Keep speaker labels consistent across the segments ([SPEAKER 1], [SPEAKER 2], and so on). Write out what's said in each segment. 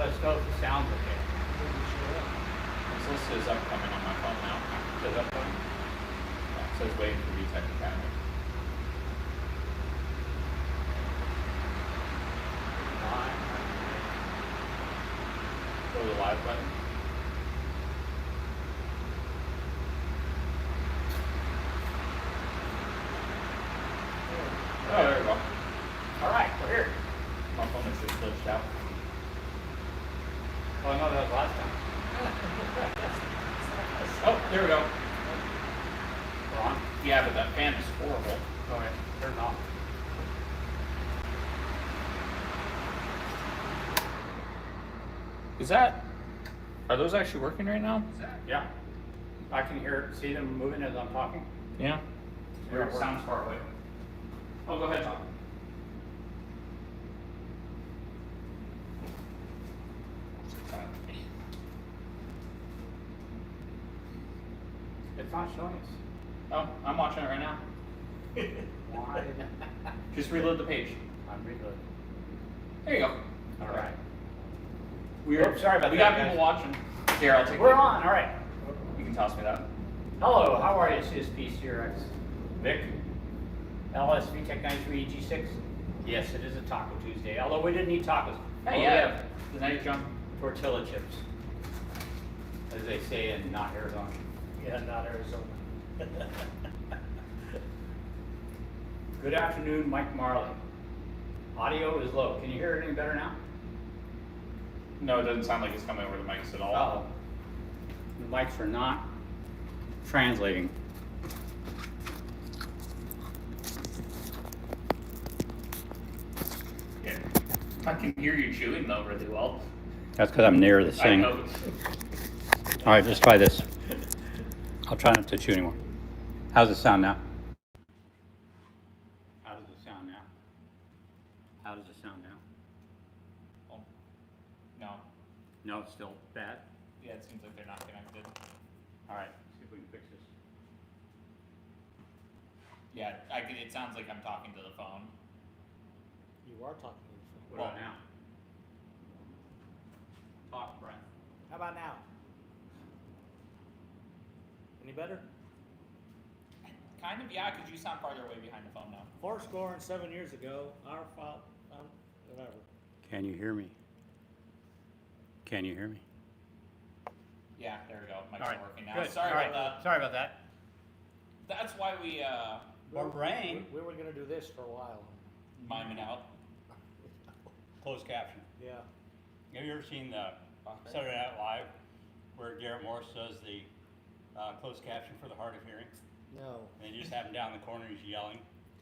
[SPEAKER 1] Let's go if the sound's okay.
[SPEAKER 2] This list says upcoming on my phone now.
[SPEAKER 1] It says upcoming.
[SPEAKER 2] Yeah, it says waiting for VTEC Academy. Go to the live button. Oh, there we go.
[SPEAKER 1] All right, we're here.
[SPEAKER 2] My phone is just glitched out.
[SPEAKER 1] Oh, no, that was last time.
[SPEAKER 2] Oh, there we go.
[SPEAKER 1] We're on.
[SPEAKER 2] Yeah, but that fan is horrible.
[SPEAKER 1] All right, turn it off.
[SPEAKER 2] Are those actually working right now?
[SPEAKER 1] Yeah. I can hear, see them moving as I'm talking.
[SPEAKER 2] Yeah.
[SPEAKER 1] Or it sounds far away.
[SPEAKER 2] Oh, go ahead, Tom.
[SPEAKER 1] It's not showing us.
[SPEAKER 2] Oh, I'm watching it right now.
[SPEAKER 1] Why?
[SPEAKER 2] Just reload the page.
[SPEAKER 1] I'm reloading.
[SPEAKER 2] There you go.
[SPEAKER 1] All right.
[SPEAKER 2] Weird.
[SPEAKER 1] Sorry about
[SPEAKER 2] we
[SPEAKER 1] that,
[SPEAKER 2] got
[SPEAKER 1] guys.
[SPEAKER 2] people watching. Here, I'll take
[SPEAKER 1] We're
[SPEAKER 2] it.
[SPEAKER 1] on, all right.
[SPEAKER 2] You can toss me that.
[SPEAKER 1] Hello, how are you, CSP CRX? Vic? LS VTEC 93 G6? Yes, it is a Taco Tuesday, although we didn't eat tacos.
[SPEAKER 2] Hey,
[SPEAKER 1] We
[SPEAKER 2] yeah.
[SPEAKER 1] have
[SPEAKER 2] The night jump.
[SPEAKER 1] tortilla chips, as they say in not Arizona. Yeah, not Arizona. Good afternoon, Mike Marley. Audio is low. Can you hear it any better now?
[SPEAKER 2] No, it doesn't sound like it's coming over the mics at all.
[SPEAKER 1] Uh-oh. The mics are not translating.
[SPEAKER 2] Yeah. I can hear you chewing though really well.
[SPEAKER 1] That's because I'm near the
[SPEAKER 2] I
[SPEAKER 1] thing.
[SPEAKER 2] know.
[SPEAKER 1] All right, let's try this. I'll try not to chew anymore. How's it sound now? How does it sound now? How does it sound now?
[SPEAKER 2] Oh. No.
[SPEAKER 1] No, it's still bad.
[SPEAKER 2] Yeah, it seems like they're not connected.
[SPEAKER 1] All right, see if we can fix this.
[SPEAKER 2] Yeah, it sounds like I'm talking to the phone.
[SPEAKER 3] You are talking to the phone.
[SPEAKER 1] What about now? Talk, Brent.
[SPEAKER 3] How about now? Any better?
[SPEAKER 2] Kind of, yeah, because you sound farther away behind the phone now.
[SPEAKER 3] 7 years ago, our fault, whatever.
[SPEAKER 1] Can you hear me? Can you hear me?
[SPEAKER 2] Yeah, there we go. Mic's
[SPEAKER 1] All right,
[SPEAKER 2] working now.
[SPEAKER 1] good.
[SPEAKER 2] Sorry
[SPEAKER 1] All right.
[SPEAKER 2] about that.
[SPEAKER 1] Sorry about that.
[SPEAKER 2] That's why we
[SPEAKER 1] Our brain.
[SPEAKER 3] We were gonna do this for a while.
[SPEAKER 2] mime it out.
[SPEAKER 1] Closed caption.
[SPEAKER 3] Yeah.
[SPEAKER 1] Have you ever seen the Saturday Night Live where Garrett Morris does the closed caption for the hard of hearing?
[SPEAKER 3] No.
[SPEAKER 1] And they just have him down in the corner, he's yelling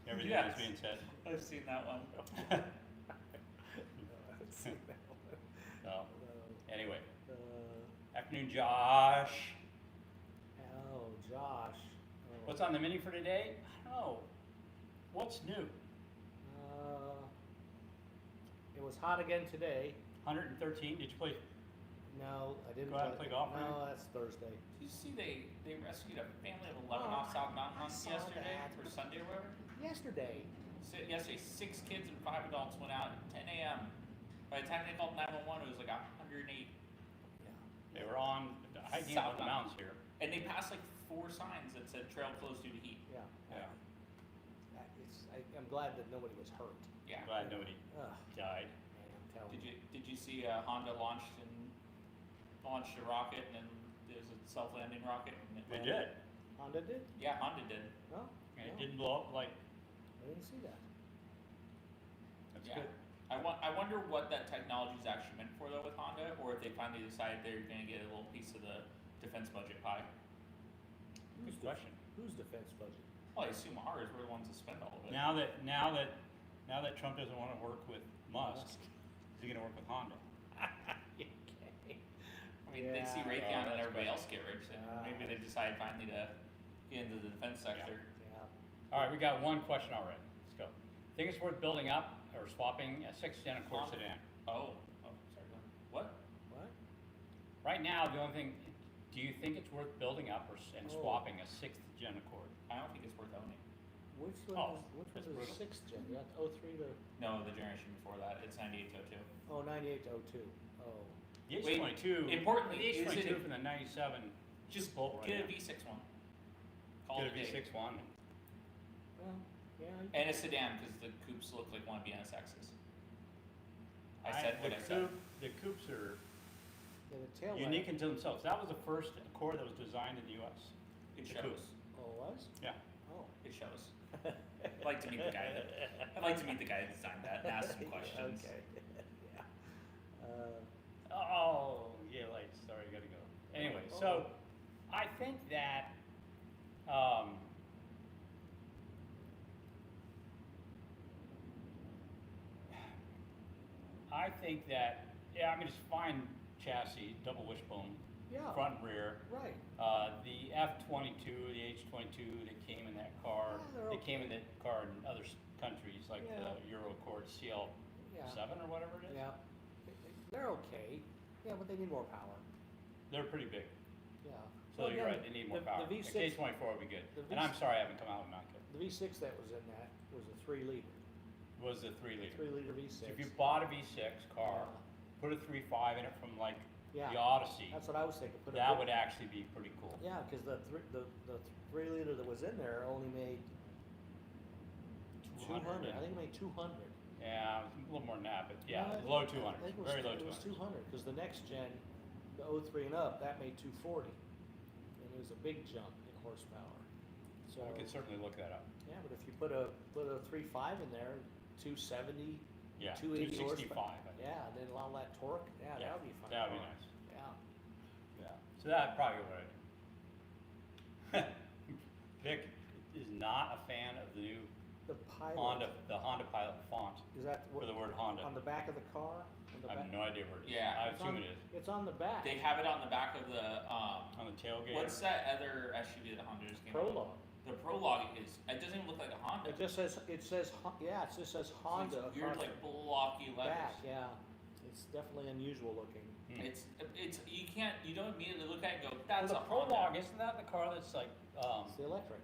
[SPEAKER 1] everything
[SPEAKER 2] Yes.
[SPEAKER 1] that's being said.
[SPEAKER 2] I've seen that one.
[SPEAKER 1] So, anyway, afternoon, Josh.
[SPEAKER 3] Oh, Josh. Oh.
[SPEAKER 1] What's on the menu for today? I don't know. What's new?
[SPEAKER 3] It was hot again today.
[SPEAKER 1] 113. Did you play?
[SPEAKER 3] No, I didn't.
[SPEAKER 1] Go out and play golf,
[SPEAKER 3] No,
[SPEAKER 1] man?
[SPEAKER 3] that's Thursday.
[SPEAKER 2] Did you see they rescued a family of 11 off South Mountain
[SPEAKER 3] I
[SPEAKER 2] Hunt
[SPEAKER 3] saw
[SPEAKER 2] yesterday
[SPEAKER 3] that.
[SPEAKER 2] or Sunday or whatever?
[SPEAKER 3] Yesterday.
[SPEAKER 2] Yesterday, 6 kids and 5 adults went out at 10 a.m. By the time they called 911, it was like 108.
[SPEAKER 3] Yeah.
[SPEAKER 1] They were on hiking up the mountains here.
[SPEAKER 2] And they passed like 4 signs that said trail closed due to heat.
[SPEAKER 3] Yeah.
[SPEAKER 1] Yeah.
[SPEAKER 3] I'm glad that nobody was hurt.
[SPEAKER 2] Yeah.
[SPEAKER 1] Glad nobody
[SPEAKER 3] Ugh,
[SPEAKER 1] died.
[SPEAKER 3] man, I'm telling you.
[SPEAKER 2] Did you see Honda launched a rocket and then there's a self-landing rocket? And it
[SPEAKER 1] They
[SPEAKER 2] landed?
[SPEAKER 1] did.
[SPEAKER 3] Honda did?
[SPEAKER 2] Yeah, Honda did.
[SPEAKER 3] No.
[SPEAKER 1] And it
[SPEAKER 3] no,
[SPEAKER 1] didn't blow up like,
[SPEAKER 3] I didn't see that.
[SPEAKER 1] that's
[SPEAKER 2] Yeah.
[SPEAKER 1] good.
[SPEAKER 2] I wonder what that technology is actually meant for though with Honda, or if they finally decide they're going to get a little piece of the defense budget pie.
[SPEAKER 1] Good question.
[SPEAKER 3] Whose defense budget?
[SPEAKER 2] Well, I assume ours. We're the ones that spend all of it.
[SPEAKER 1] Now that Trump doesn't want to work with Musk, is he going to work with Honda?
[SPEAKER 2] I mean, they see
[SPEAKER 3] Yeah.
[SPEAKER 2] Raytheon
[SPEAKER 1] Oh,
[SPEAKER 2] and
[SPEAKER 1] that's
[SPEAKER 2] everybody
[SPEAKER 1] great.
[SPEAKER 2] else get rich, and
[SPEAKER 3] Ah.
[SPEAKER 2] maybe they decide finally to get into the defense sector.
[SPEAKER 3] Yeah.
[SPEAKER 1] All right, we got one question already. Let's go. Think it's worth building up or swapping a 6th-gen Accord sedan?
[SPEAKER 2] Oh, sorry. What?
[SPEAKER 3] What?
[SPEAKER 1] Right now, the only thing, do you think it's worth building up and
[SPEAKER 3] Oh.
[SPEAKER 1] swapping a 6th-gen Accord?
[SPEAKER 2] I don't think it's worth owning.
[SPEAKER 3] Which
[SPEAKER 1] Oh,
[SPEAKER 3] which
[SPEAKER 1] that's
[SPEAKER 3] was the
[SPEAKER 1] brutal.
[SPEAKER 3] 6th gen? You got 03 to,
[SPEAKER 2] No, the generation before that, it's 98 to 02.
[SPEAKER 3] oh, 98 to 02. Oh,
[SPEAKER 1] The
[SPEAKER 2] Wait,
[SPEAKER 1] H22.
[SPEAKER 2] importantly,
[SPEAKER 1] the
[SPEAKER 2] is it
[SPEAKER 1] H22
[SPEAKER 2] a-
[SPEAKER 1] from the 97.
[SPEAKER 2] Just
[SPEAKER 1] Bolt
[SPEAKER 2] get a
[SPEAKER 1] right
[SPEAKER 2] V6 one. Call
[SPEAKER 1] Get a
[SPEAKER 2] it a day.
[SPEAKER 1] V6 one.
[SPEAKER 3] well, yeah. you
[SPEAKER 2] And a sedan, because the coupes look like one of the NSXs. I said what I said.
[SPEAKER 1] The coupes are
[SPEAKER 3] Yeah, the tail light.
[SPEAKER 1] unique unto themselves. That was the first Accord that was designed in the U.S.
[SPEAKER 2] It
[SPEAKER 1] the
[SPEAKER 2] shows.
[SPEAKER 1] coupe.
[SPEAKER 3] Oh, it was?
[SPEAKER 1] Yeah.
[SPEAKER 3] Oh.
[SPEAKER 2] It shows. I'd like to meet the guy that I'd like to meet the guy that designed that and ask some questions.
[SPEAKER 3] Okay. Yeah.
[SPEAKER 1] Oh, yeah, lights. Sorry, gotta go. Anyway,
[SPEAKER 3] Oh.
[SPEAKER 1] so I think that yeah, I mean, it's fine chassis, double wishbone,
[SPEAKER 3] Yeah.
[SPEAKER 1] front and rear.
[SPEAKER 3] Right.
[SPEAKER 1] The F22, the H22 that came in that car,
[SPEAKER 3] Yeah, they're
[SPEAKER 1] that came in that car in other countries like
[SPEAKER 3] Yeah.
[SPEAKER 1] the Euro Accord CL7
[SPEAKER 3] Yeah.
[SPEAKER 1] or whatever it is.
[SPEAKER 3] Yeah. They're okay. Yeah, but they need more power.
[SPEAKER 1] They're pretty big.
[SPEAKER 3] Yeah.
[SPEAKER 1] So
[SPEAKER 3] Well,
[SPEAKER 1] you're
[SPEAKER 3] again,
[SPEAKER 1] right, they need more
[SPEAKER 3] the
[SPEAKER 1] power.
[SPEAKER 3] V6
[SPEAKER 1] The K24 would be good.
[SPEAKER 3] the
[SPEAKER 1] And I'm
[SPEAKER 3] V6
[SPEAKER 1] sorry I haven't come out with Mount Cook.
[SPEAKER 3] The V6 that was in that was a 3-liter.
[SPEAKER 1] Was the 3 liter.
[SPEAKER 3] 3-liter V6.
[SPEAKER 1] So if you bought a V6 car, put a 3.5 in it from like
[SPEAKER 3] Yeah.
[SPEAKER 1] the Odyssey,
[SPEAKER 3] That's what I was thinking. Put a
[SPEAKER 1] that
[SPEAKER 3] big-
[SPEAKER 1] would actually be pretty cool.
[SPEAKER 3] Yeah, because the 3-liter that was in there only made 200. I think it made 200.
[SPEAKER 1] Yeah, a little more than that, but yeah,
[SPEAKER 3] No,
[SPEAKER 1] low
[SPEAKER 3] I
[SPEAKER 1] 200s,
[SPEAKER 3] think
[SPEAKER 1] very low
[SPEAKER 3] It was
[SPEAKER 1] 200s.
[SPEAKER 3] 200 because the next gen, the 03 and up, that made 240, and it was a big jump in horsepower. So
[SPEAKER 1] We could certainly look that up.
[SPEAKER 3] yeah, but if you put a 3.5 in there, 270,
[SPEAKER 1] Yeah,
[SPEAKER 3] 280
[SPEAKER 1] 265.
[SPEAKER 3] horsepower. Yeah, and then allow that torque. Yeah, that would be fun.
[SPEAKER 1] That would be nice.
[SPEAKER 3] Yeah.
[SPEAKER 1] Yeah, so that probably what I do. Vic is not a fan of the new
[SPEAKER 3] The Pilot.
[SPEAKER 1] the Honda Pilot font
[SPEAKER 3] Is that
[SPEAKER 1] for the word Honda.
[SPEAKER 3] on the back of the car? On the
[SPEAKER 1] I have
[SPEAKER 3] back?
[SPEAKER 1] no idea where it is.
[SPEAKER 2] Yeah.
[SPEAKER 1] I
[SPEAKER 3] It's
[SPEAKER 1] assume
[SPEAKER 3] on-
[SPEAKER 1] it is.
[SPEAKER 3] It's on the back.
[SPEAKER 2] They have it on the back of the
[SPEAKER 1] On the tailgate.
[SPEAKER 2] what's that other SUV that Honda just came out with?
[SPEAKER 3] Prologue.
[SPEAKER 2] The Prologue is it doesn't even look like a Honda.
[SPEAKER 3] It just says yeah, it just says Honda
[SPEAKER 2] It's weird
[SPEAKER 3] across
[SPEAKER 2] like blocky
[SPEAKER 3] the
[SPEAKER 2] letters.
[SPEAKER 3] back. Yeah, it's definitely unusual looking.
[SPEAKER 1] Hmm.
[SPEAKER 2] It's you don't immediately look at it and go,
[SPEAKER 1] Well,
[SPEAKER 2] that's
[SPEAKER 1] the
[SPEAKER 2] a Honda.
[SPEAKER 1] Prologue, isn't that the car that's like,
[SPEAKER 3] It's the electric.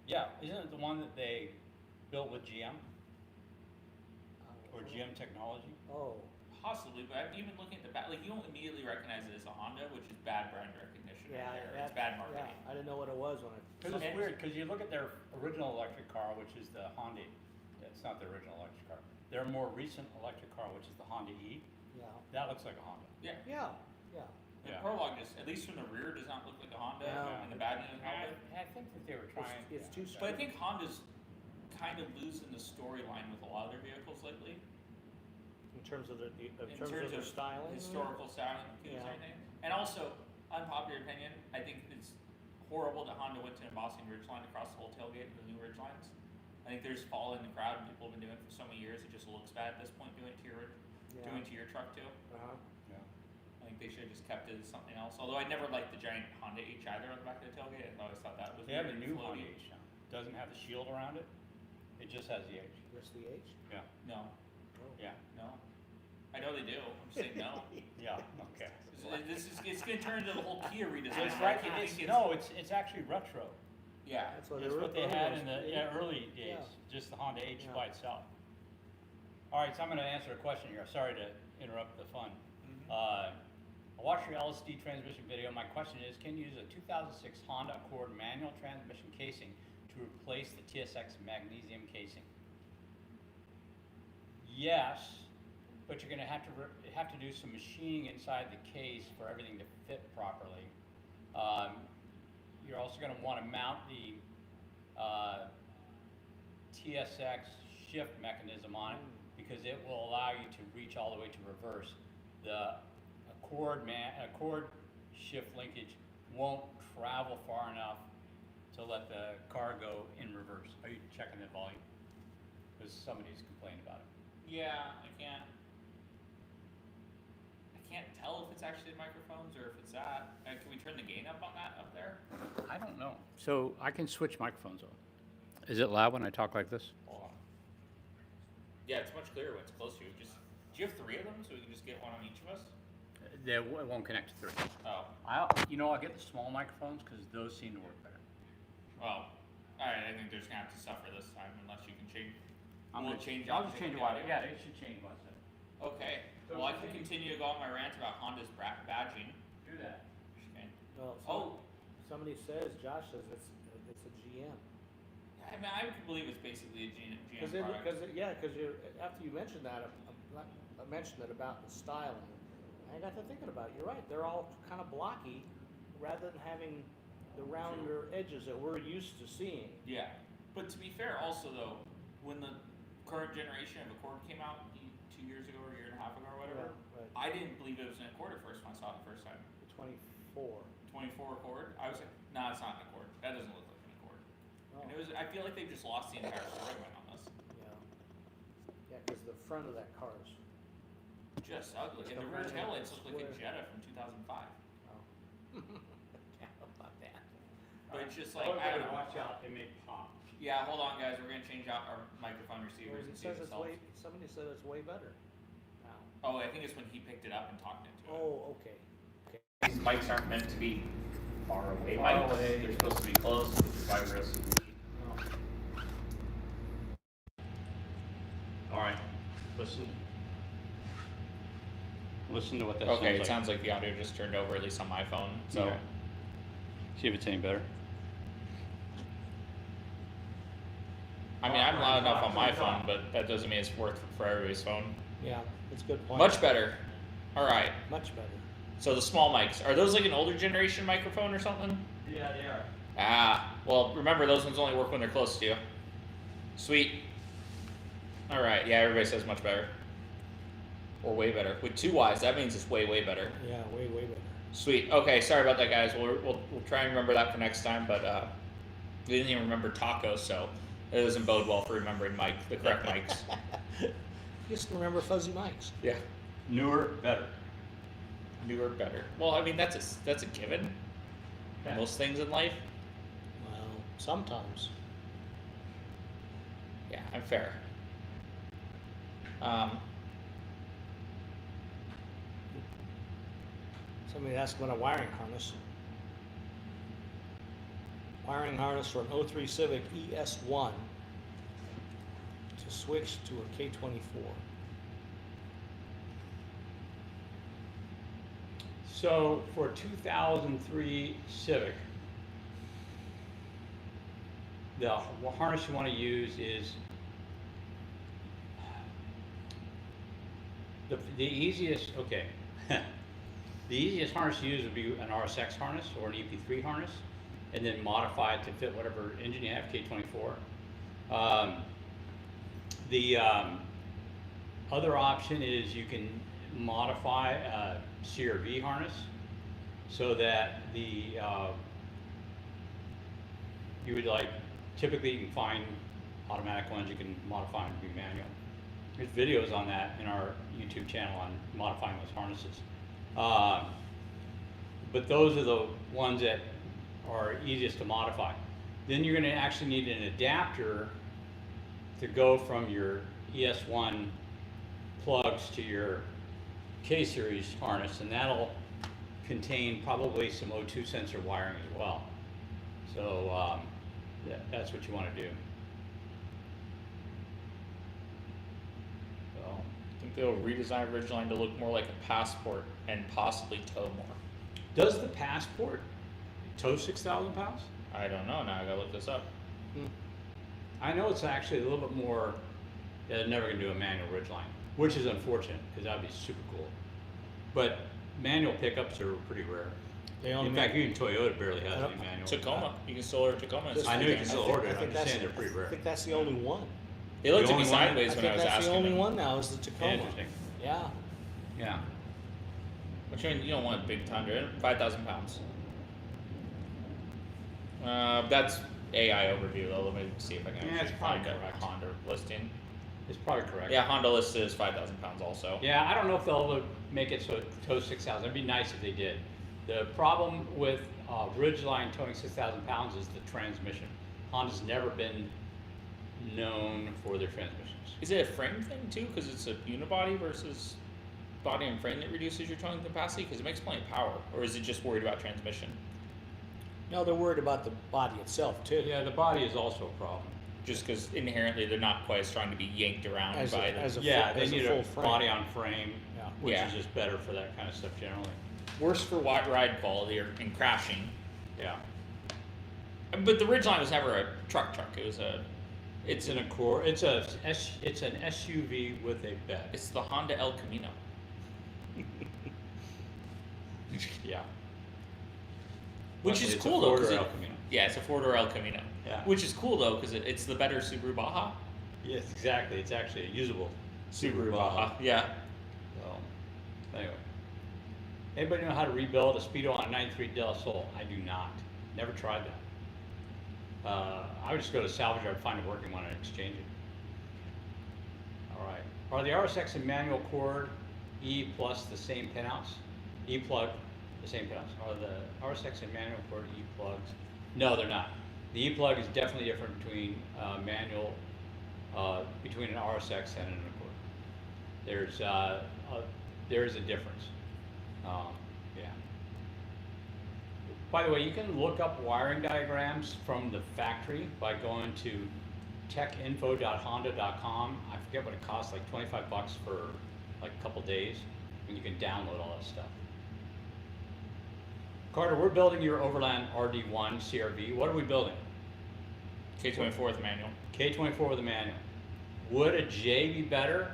[SPEAKER 1] yeah, isn't it the one that they built with GM or
[SPEAKER 3] Uh,
[SPEAKER 1] GM technology?
[SPEAKER 3] Oh,
[SPEAKER 2] Possibly, but even looking at the back, like you don't immediately recognize it as a Honda, which is bad brand recognition.
[SPEAKER 3] yeah,
[SPEAKER 2] right there.
[SPEAKER 3] that-
[SPEAKER 2] It's bad marketing.
[SPEAKER 3] Yeah, I didn't know what it was when I.
[SPEAKER 1] Because it's
[SPEAKER 2] And-
[SPEAKER 1] weird, because you look at their original electric car, which is the Honda, it's not the original electric car. Their more recent electric car, which is the Honda E,
[SPEAKER 3] Yeah,
[SPEAKER 1] that looks like a Honda.
[SPEAKER 2] Yeah.
[SPEAKER 3] yeah, yeah.
[SPEAKER 2] The
[SPEAKER 1] Yeah.
[SPEAKER 2] Prologue just, at least from the rear, does not look like a Honda,
[SPEAKER 3] No.
[SPEAKER 2] and the bad news
[SPEAKER 1] I,
[SPEAKER 2] Honda.
[SPEAKER 1] I think that they were trying.
[SPEAKER 3] It's too
[SPEAKER 2] But I think Honda's kind of losing the storyline with a lot of their vehicles lately.
[SPEAKER 3] In terms of the in
[SPEAKER 2] In
[SPEAKER 3] terms of their styling.
[SPEAKER 2] historical styling, and
[SPEAKER 3] Yeah.
[SPEAKER 2] everything. And also, unpopular opinion, I think it's horrible that Honda went to embossing Ridgeline across the whole tailgate of the new Ridgelines. I think there's fall in the crowd, and people have been doing it for so many years, it just looks bad at this point, doing it to your,
[SPEAKER 3] Yeah.
[SPEAKER 2] doing it to your truck too.
[SPEAKER 3] Uh-huh.
[SPEAKER 1] Yeah.
[SPEAKER 2] I think they should have just kept it as something else, although I never liked the giant Honda H either on the back of the tailgate, I always thought that was
[SPEAKER 1] They have a
[SPEAKER 2] weird and
[SPEAKER 1] new
[SPEAKER 2] floaty.
[SPEAKER 1] Honda H now. Doesn't have the shield around it. It just has the H.
[SPEAKER 3] Just the H.
[SPEAKER 1] Yeah.
[SPEAKER 2] No,
[SPEAKER 3] Oh.
[SPEAKER 1] Yeah.
[SPEAKER 2] no. I know they do, I'm saying no.
[SPEAKER 1] Yeah. Okay.
[SPEAKER 2] It's gonna turn into the whole Kia redesign.
[SPEAKER 1] It's
[SPEAKER 2] where I
[SPEAKER 1] like
[SPEAKER 2] keep
[SPEAKER 1] it's
[SPEAKER 2] thinking
[SPEAKER 1] no, it's actually retro.
[SPEAKER 2] Yeah,
[SPEAKER 3] That's what
[SPEAKER 1] It's
[SPEAKER 3] they
[SPEAKER 1] what they
[SPEAKER 3] early
[SPEAKER 1] had
[SPEAKER 3] ones-
[SPEAKER 1] in the early days,
[SPEAKER 3] Yeah.
[SPEAKER 1] just the Honda H
[SPEAKER 3] Yeah.
[SPEAKER 1] by itself. All right, so I'm going to answer a question here. Sorry to interrupt the fun. I watched your LSD transmission video. My question is, can you use a 2006 Honda Accord manual transmission casing to replace the TSX magnesium casing? Yes, but you're going to have to do some machining inside the case for everything to fit properly. You're also going to want to mount the TSX shift mechanism on it because it will allow you to reach all the way to reverse. The Accord shift linkage won't travel far enough to let the car go in reverse. Are you checking the volume? Because somebody's complained about it.
[SPEAKER 2] yeah, I can't tell if it's actually the microphones or if it's that. Can we turn the gain up on that up there?
[SPEAKER 1] I don't know. So I can switch microphones on. Is it loud when I talk like this?
[SPEAKER 2] Hold on. Yeah, it's much clearer when it's close to you. Just, do you have 3 of them so we can just get one on each of us?
[SPEAKER 1] It won't connect to 3.
[SPEAKER 2] Oh,
[SPEAKER 1] I'll get the small microphones because those seem to work better.
[SPEAKER 2] well, Alright, I think they're just gonna have to suffer this time unless you can change.
[SPEAKER 1] I'm
[SPEAKER 2] We'll
[SPEAKER 1] gonna
[SPEAKER 2] change
[SPEAKER 1] I'll
[SPEAKER 2] it.
[SPEAKER 1] just change it. Yeah, they should change one second.
[SPEAKER 2] Okay,
[SPEAKER 1] So
[SPEAKER 2] well, I
[SPEAKER 1] we
[SPEAKER 2] can
[SPEAKER 1] can-
[SPEAKER 2] continue to go on my rant about Honda's badging.
[SPEAKER 1] Do that.
[SPEAKER 2] Okay.
[SPEAKER 3] Well,
[SPEAKER 2] Oh,
[SPEAKER 3] somebody says, Josh says it's a GM.
[SPEAKER 2] I mean, I could believe it's basically a GM
[SPEAKER 3] Because
[SPEAKER 2] product.
[SPEAKER 3] after you mentioned that, I mentioned it about the styling. I got to thinking about it. You're right. They're all kind of blocky, rather than having the rounder edges that we're used to seeing.
[SPEAKER 2] Yeah, but to be fair, also though, when the current generation of Accord came out 2 years ago or a year and a half ago or whatever,
[SPEAKER 3] Right.
[SPEAKER 2] I didn't believe it was an Accord at first when I saw it the first time.
[SPEAKER 3] The 24.
[SPEAKER 2] 24 Accord, I was like, nah, it's not an Accord. That doesn't look like an Accord.
[SPEAKER 3] Oh,
[SPEAKER 2] And it was. I feel like they've just lost the entire storyline on this.
[SPEAKER 3] yeah. Yeah, because the front of that car is.
[SPEAKER 2] Just ugly, and the rear taillights look like a Jetta from 2005.
[SPEAKER 3] Oh. Yeah, about that.
[SPEAKER 2] But it's just
[SPEAKER 1] Oh,
[SPEAKER 2] like, I don't know.
[SPEAKER 1] watch out, they may pop.
[SPEAKER 2] Yeah, hold on, guys. We're gonna change out our microphone receivers and see if it helps.
[SPEAKER 3] Somebody said it's way better now.
[SPEAKER 2] Oh, I think it's when he picked it up and talked into it.
[SPEAKER 3] Oh, okay.
[SPEAKER 2] These mics aren't meant to be far away
[SPEAKER 1] Far
[SPEAKER 2] mics.
[SPEAKER 1] away.
[SPEAKER 2] They're supposed to be close. Which is why we're
[SPEAKER 1] All right, listen. Listen to what that
[SPEAKER 2] Okay, it
[SPEAKER 1] sounds
[SPEAKER 2] sounds like the audio just turned over, at least on my phone. So,
[SPEAKER 1] Okay. See if it's any better.
[SPEAKER 2] I mean, I'm loud enough on my phone, but that doesn't mean it's worth for everybody's phone.
[SPEAKER 3] Yeah, that's a good point.
[SPEAKER 2] Much better. All right.
[SPEAKER 3] Much better.
[SPEAKER 2] So the small mics, are those like an older generation microphone or something?
[SPEAKER 1] Yeah, they are.
[SPEAKER 2] Ah, well, remember those ones only work when they're close to you. Sweet. All right. Yeah, everybody says much better. Or way better. With two Y's, that means it's way, way better.
[SPEAKER 3] Yeah, way better.
[SPEAKER 2] Sweet. Okay, sorry about that, guys. We'll try and remember that for next time, but we didn't even remember tacos, so it doesn't bode well for remembering the correct mics.
[SPEAKER 3] Just remember fuzzy mics.
[SPEAKER 2] Yeah.
[SPEAKER 1] Newer, better.
[SPEAKER 2] Newer, better. Well, I mean, that's a given.
[SPEAKER 1] Okay.
[SPEAKER 2] Most things in life.
[SPEAKER 3] Well, sometimes.
[SPEAKER 2] Yeah, I'm fair.
[SPEAKER 3] Somebody asked about a wiring harness. Wiring harness for an 03 Civic ES1 to switch to a K24.
[SPEAKER 1] So for 2003 Civic, the harness you want to use is the easiest. Okay, the easiest harness to use would be an RSX harness or an EP3 harness, and then modify it to fit whatever engine you have, K24. The other option is you can modify a CRV harness so that the you would typically you can find automatic ones, you can modify them to be manual. There's videos on that in our YouTube channel on modifying those harnesses. But those are the ones that are easiest to modify. Then you're going to actually need an adapter to go from your ES1 plugs to your K-series harness, and that'll contain probably some O2 sensor wiring as well. So that's what you want to do. So,
[SPEAKER 2] I think they'll redesign Ridgeline to look more like a Passport and possibly tow more.
[SPEAKER 1] does the Passport tow 6,000 pounds?
[SPEAKER 2] I don't know. Now I gotta look this up.
[SPEAKER 1] I know it's actually a little bit more. They're never going to do a manual Ridgeline, which is unfortunate because that'd be super cool. But manual pickups are pretty rare.
[SPEAKER 3] They only
[SPEAKER 1] In
[SPEAKER 3] make-
[SPEAKER 1] fact, even Toyota barely has any manual.
[SPEAKER 2] Tacoma. You can still order Tacoma. It's
[SPEAKER 1] I know you can
[SPEAKER 2] $3,000.
[SPEAKER 1] still order it.
[SPEAKER 3] I
[SPEAKER 1] I'm
[SPEAKER 3] think
[SPEAKER 1] just
[SPEAKER 3] that's-
[SPEAKER 1] saying they're pretty rare.
[SPEAKER 3] I think that's the only one.
[SPEAKER 2] They looked
[SPEAKER 1] The
[SPEAKER 2] at me
[SPEAKER 1] only one?
[SPEAKER 2] sideways
[SPEAKER 3] I
[SPEAKER 2] when
[SPEAKER 3] think
[SPEAKER 2] I was
[SPEAKER 3] that's
[SPEAKER 2] asking
[SPEAKER 3] the only
[SPEAKER 2] them.
[SPEAKER 3] one now is the Tacoma.
[SPEAKER 1] Interesting.
[SPEAKER 3] Yeah.
[SPEAKER 1] Yeah.
[SPEAKER 2] Which means you don't want a big Tundra. 5,000 pounds. That's AI overview though. Let me see if I can
[SPEAKER 1] Yeah,
[SPEAKER 2] actually
[SPEAKER 1] it's probably
[SPEAKER 2] find a
[SPEAKER 1] correct.
[SPEAKER 2] Honda listing.
[SPEAKER 1] It's probably correct.
[SPEAKER 2] Yeah, Honda listed is 5,000 pounds also.
[SPEAKER 1] Yeah, I don't know if they'll make it so it tows 6,000. It'd be nice if they did. The problem with Ridgeline towing 6,000 pounds is the transmission. Honda's never been known for their transmissions.
[SPEAKER 2] Is it a frame thing too? Because it's a unibody versus body and frame that reduces your towing capacity? Because it makes plenty of power. Or is it just worried about transmission?
[SPEAKER 3] No, they're worried about the body itself too.
[SPEAKER 1] Yeah, the body is also a problem.
[SPEAKER 2] Just because inherently they're not quite as strong to be yanked around
[SPEAKER 3] As a-
[SPEAKER 2] by the.
[SPEAKER 3] as a
[SPEAKER 1] Yeah,
[SPEAKER 3] full-
[SPEAKER 1] they
[SPEAKER 3] as a
[SPEAKER 1] need
[SPEAKER 3] full
[SPEAKER 1] a
[SPEAKER 3] frame.
[SPEAKER 1] body on frame,
[SPEAKER 3] Yeah.
[SPEAKER 1] which
[SPEAKER 2] Yeah.
[SPEAKER 1] is just better for that kind of stuff generally.
[SPEAKER 2] Worse for ride quality and crashing.
[SPEAKER 1] Yeah.
[SPEAKER 2] But the Ridgeline was never a truck. It was
[SPEAKER 1] It's an Accord. It's an SUV with a bed.
[SPEAKER 2] it's the Honda El Camino.
[SPEAKER 1] Yeah.
[SPEAKER 2] Which
[SPEAKER 1] It's
[SPEAKER 2] is
[SPEAKER 1] a
[SPEAKER 2] cool though.
[SPEAKER 1] Ford
[SPEAKER 2] 'Cause
[SPEAKER 1] or
[SPEAKER 2] it-
[SPEAKER 1] El Camino.
[SPEAKER 2] Yeah, it's a Ford El Camino.
[SPEAKER 1] Yeah.
[SPEAKER 2] Which is cool though, because it's the better Subaru Baja.
[SPEAKER 1] Yes, exactly. It's actually a usable
[SPEAKER 2] Subaru Baja. Yeah.
[SPEAKER 1] So, anyway. Anybody know how to rebuild a Speedo on a 93 Del Sol? I do not. Never tried that. I would just go to salvage yard, find a working one, and exchange it. All right. Are the RSX and manual cord E plus the same pinouts? E plug, the same pinouts. Are the RSX and manual cord E plugs? No, they're not. The E plug is definitely different between manual, between an RSX and an Accord. There is a difference. Yeah. By the way, you can look up wiring diagrams from the factory by going to techinfo.honda.com. I forget what it costs, like $25 for like a couple days, and you can download all that stuff. Carter, we're building your Overland RD1 CRV. What are we building?
[SPEAKER 2] K24 with manual.
[SPEAKER 1] K24 with a manual. Would a J be better?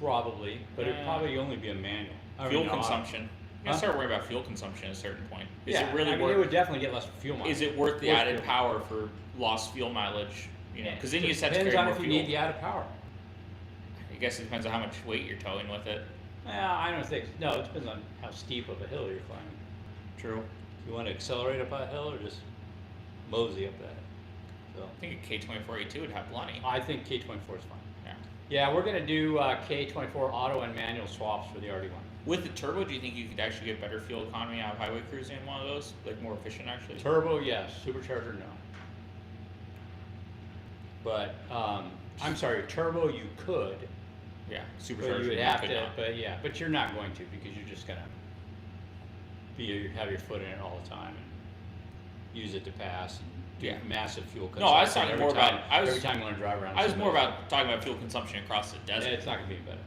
[SPEAKER 1] Probably, but it'd probably only be a manual.
[SPEAKER 2] Fuel consumption. You
[SPEAKER 1] Huh?
[SPEAKER 2] gotta start worrying about fuel consumption at a certain point. Is
[SPEAKER 1] Yeah,
[SPEAKER 2] it really
[SPEAKER 1] I mean,
[SPEAKER 2] worth?
[SPEAKER 1] it would definitely get less fuel mileage.
[SPEAKER 2] Is it worth the
[SPEAKER 1] Worth
[SPEAKER 2] added
[SPEAKER 1] fuel.
[SPEAKER 2] power for lost fuel mileage? You know, because then you just have to
[SPEAKER 1] Depends
[SPEAKER 2] carry
[SPEAKER 1] on
[SPEAKER 2] more
[SPEAKER 1] if you
[SPEAKER 2] fuel.
[SPEAKER 1] need the added power.
[SPEAKER 2] I guess it depends on how much weight you're towing with it.
[SPEAKER 1] I don't think, no, it depends on how steep of a hill you're climbing.
[SPEAKER 2] True.
[SPEAKER 1] You want to accelerate up that hill or just mosey up that hill? So,
[SPEAKER 2] I think a K24A2 would have plenty.
[SPEAKER 1] I think K24 is fine.
[SPEAKER 2] Yeah.
[SPEAKER 1] Yeah, we're gonna do K24 auto and manual swaps for the RD1.
[SPEAKER 2] With the turbo, do you think you could actually get better fuel economy out of highway cruising in one of those? Like more efficient actually?
[SPEAKER 1] Turbo, yes. Supercharger, no. But, I'm sorry, turbo you could,
[SPEAKER 2] Yeah,
[SPEAKER 1] but
[SPEAKER 2] supercharger.
[SPEAKER 1] you would have
[SPEAKER 2] could
[SPEAKER 1] to,
[SPEAKER 2] not.
[SPEAKER 1] but yeah, but you're not going to because you're just gonna have your foot in it all the time and use it to pass and do
[SPEAKER 2] Yeah.
[SPEAKER 1] massive fuel
[SPEAKER 2] No, I was
[SPEAKER 1] consumption
[SPEAKER 2] talking more about-
[SPEAKER 1] every time you want to drive around.
[SPEAKER 2] I was more
[SPEAKER 1] someplace.
[SPEAKER 2] about talking about fuel consumption across the
[SPEAKER 1] Yeah,
[SPEAKER 2] desert.
[SPEAKER 1] it's not gonna be any better.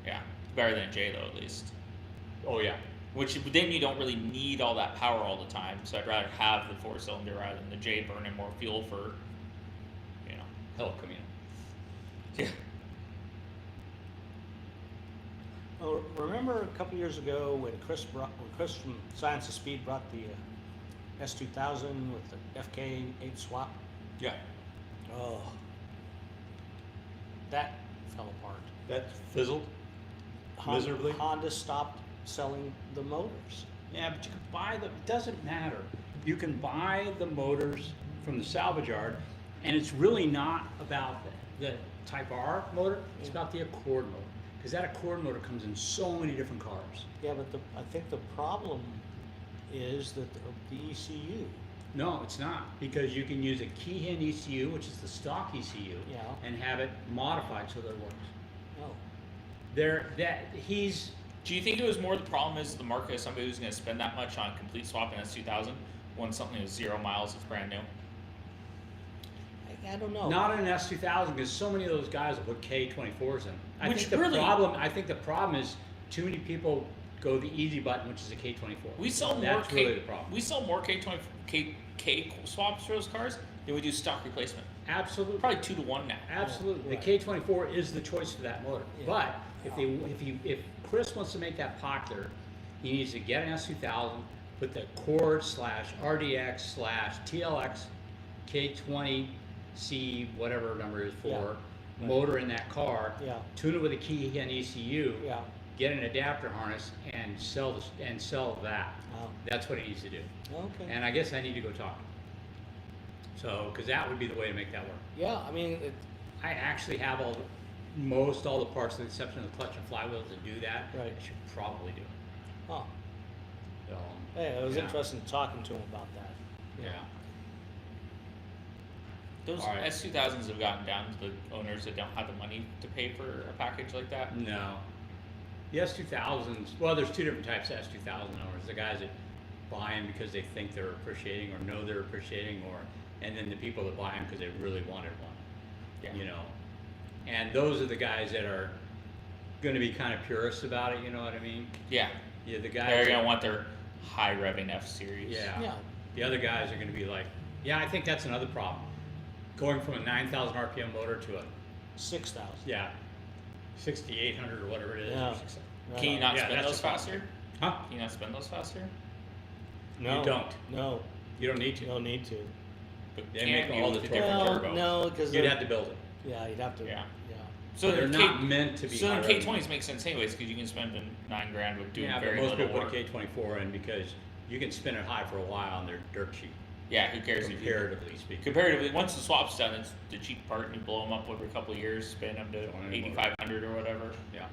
[SPEAKER 2] Yeah, better than a J though at least.
[SPEAKER 1] Oh yeah.
[SPEAKER 2] Which then you don't really need all that power all the time. So I'd rather have the 4-cylinder rather than the J burning more fuel for, you know.
[SPEAKER 1] Hell, Camino.
[SPEAKER 2] Yeah.
[SPEAKER 3] Oh, remember a couple years ago when Chris from Science of Speed brought the S2000 with the FK8 swap?
[SPEAKER 1] Yeah.
[SPEAKER 3] Oh, that fell apart.
[SPEAKER 1] That fizzled. Miserably?
[SPEAKER 3] Honda stopped selling the motors.
[SPEAKER 1] Yeah, but you can buy them. It doesn't matter. You can buy the motors from the salvage yard, and it's really not about the Type R motor. It's about the Accord motor, because that Accord motor comes in so many different cars.
[SPEAKER 3] Yeah, but I think the problem is that the ECU.
[SPEAKER 1] No, it's not, because you can use a Keyhen ECU, which is the stock ECU,
[SPEAKER 3] Yeah.
[SPEAKER 1] and have it modified so that it works.
[SPEAKER 3] No.
[SPEAKER 2] Do you think it was more the problem is the market of somebody who's going to spend that much on complete swap in S2000 when something is 0 miles is brand new?
[SPEAKER 3] I don't know.
[SPEAKER 1] Not in an S2000, because so many of those guys will put K24s in. I
[SPEAKER 2] Which
[SPEAKER 1] think the
[SPEAKER 2] really-
[SPEAKER 1] problem is too many people go the easy button, which is a K24.
[SPEAKER 2] We sell more
[SPEAKER 1] That's really the problem.
[SPEAKER 2] We sell more K swaps for those cars than we do stock replacement.
[SPEAKER 1] Absolutely.
[SPEAKER 2] Probably 2 to 1 now.
[SPEAKER 1] Absolutely.
[SPEAKER 3] Right.
[SPEAKER 1] The K24 is the choice for that motor.
[SPEAKER 3] Yeah.
[SPEAKER 1] But if Chris wants to make that popular, he needs to get an S2000, put the Accord /RDX /TLX K20C, whatever number it is for,
[SPEAKER 3] Yeah.
[SPEAKER 1] motor in that car,
[SPEAKER 3] Yeah.
[SPEAKER 1] tune it with a Keyhen ECU,
[SPEAKER 3] Yeah.
[SPEAKER 1] get an adapter harness, and sell that.
[SPEAKER 3] Oh,
[SPEAKER 1] That's what he needs to do.
[SPEAKER 3] okay.
[SPEAKER 1] And I guess I need to go talk. So, because that would be the way to make that work.
[SPEAKER 3] Yeah, I mean,
[SPEAKER 1] I actually have all the parts, with the exception of the clutch and flywheel, to do that.
[SPEAKER 3] Right.
[SPEAKER 1] I should probably do it.
[SPEAKER 3] oh,
[SPEAKER 1] So,
[SPEAKER 3] hey, it was
[SPEAKER 1] yeah.
[SPEAKER 3] interesting talking to him about that.
[SPEAKER 1] Yeah.
[SPEAKER 2] Those
[SPEAKER 1] All right.
[SPEAKER 2] S2000s have gotten down to the owners that don't have the money to pay for a package like that.
[SPEAKER 1] No. The S2000s, well, there's two different types of S2000 owners. The guys that buy them because they think they're appreciating or know they're appreciating, and then the people that buy them because they really wanted one.
[SPEAKER 2] Yeah.
[SPEAKER 1] You know, and those are the guys that are going to be kind of purists about it. You know what I mean?
[SPEAKER 2] Yeah.
[SPEAKER 1] Yeah, the guys.
[SPEAKER 2] They're
[SPEAKER 1] that-
[SPEAKER 2] gonna want their high revving F series.
[SPEAKER 1] Yeah.
[SPEAKER 3] Yeah.
[SPEAKER 1] The other guys are going to be like, yeah, I think that's another problem. Going from a 9,000 RPM motor to a
[SPEAKER 3] 6,000.
[SPEAKER 1] 6,800 or whatever it is.
[SPEAKER 3] Yeah.
[SPEAKER 2] Can you not
[SPEAKER 1] Yeah,
[SPEAKER 2] spin
[SPEAKER 1] that's
[SPEAKER 2] those
[SPEAKER 1] a problem.
[SPEAKER 2] faster?
[SPEAKER 1] Huh?
[SPEAKER 2] Can you not spin those faster?
[SPEAKER 3] No.
[SPEAKER 1] You don't.
[SPEAKER 3] No,
[SPEAKER 1] You don't need to.
[SPEAKER 3] you don't need to.
[SPEAKER 2] But
[SPEAKER 1] They
[SPEAKER 2] can
[SPEAKER 1] make
[SPEAKER 2] you
[SPEAKER 1] all
[SPEAKER 2] with
[SPEAKER 1] the
[SPEAKER 2] a different
[SPEAKER 3] Well,
[SPEAKER 2] turbo?
[SPEAKER 3] no, because
[SPEAKER 1] You'd have to build it.
[SPEAKER 3] Yeah, you'd have to.
[SPEAKER 2] Yeah.
[SPEAKER 3] Yeah.
[SPEAKER 2] So
[SPEAKER 1] they're
[SPEAKER 2] the
[SPEAKER 1] not meant to be.
[SPEAKER 2] So then
[SPEAKER 1] high revenue.
[SPEAKER 2] K20s make sense anyways because you can spend $9,000 with doing
[SPEAKER 1] Yeah, but
[SPEAKER 2] very
[SPEAKER 1] most
[SPEAKER 2] little
[SPEAKER 1] people
[SPEAKER 2] work.
[SPEAKER 1] put a K24 in because you can spin it high for a while and they're dirt cheap,
[SPEAKER 2] Yeah, who cares if you
[SPEAKER 1] comparatively speaking.
[SPEAKER 2] comparatively once the swap's done, it's the cheap part and you blow them up every couple of years, spin them to
[SPEAKER 1] Don't anymore.
[SPEAKER 2] 8,500 or whatever.
[SPEAKER 1] Yeah.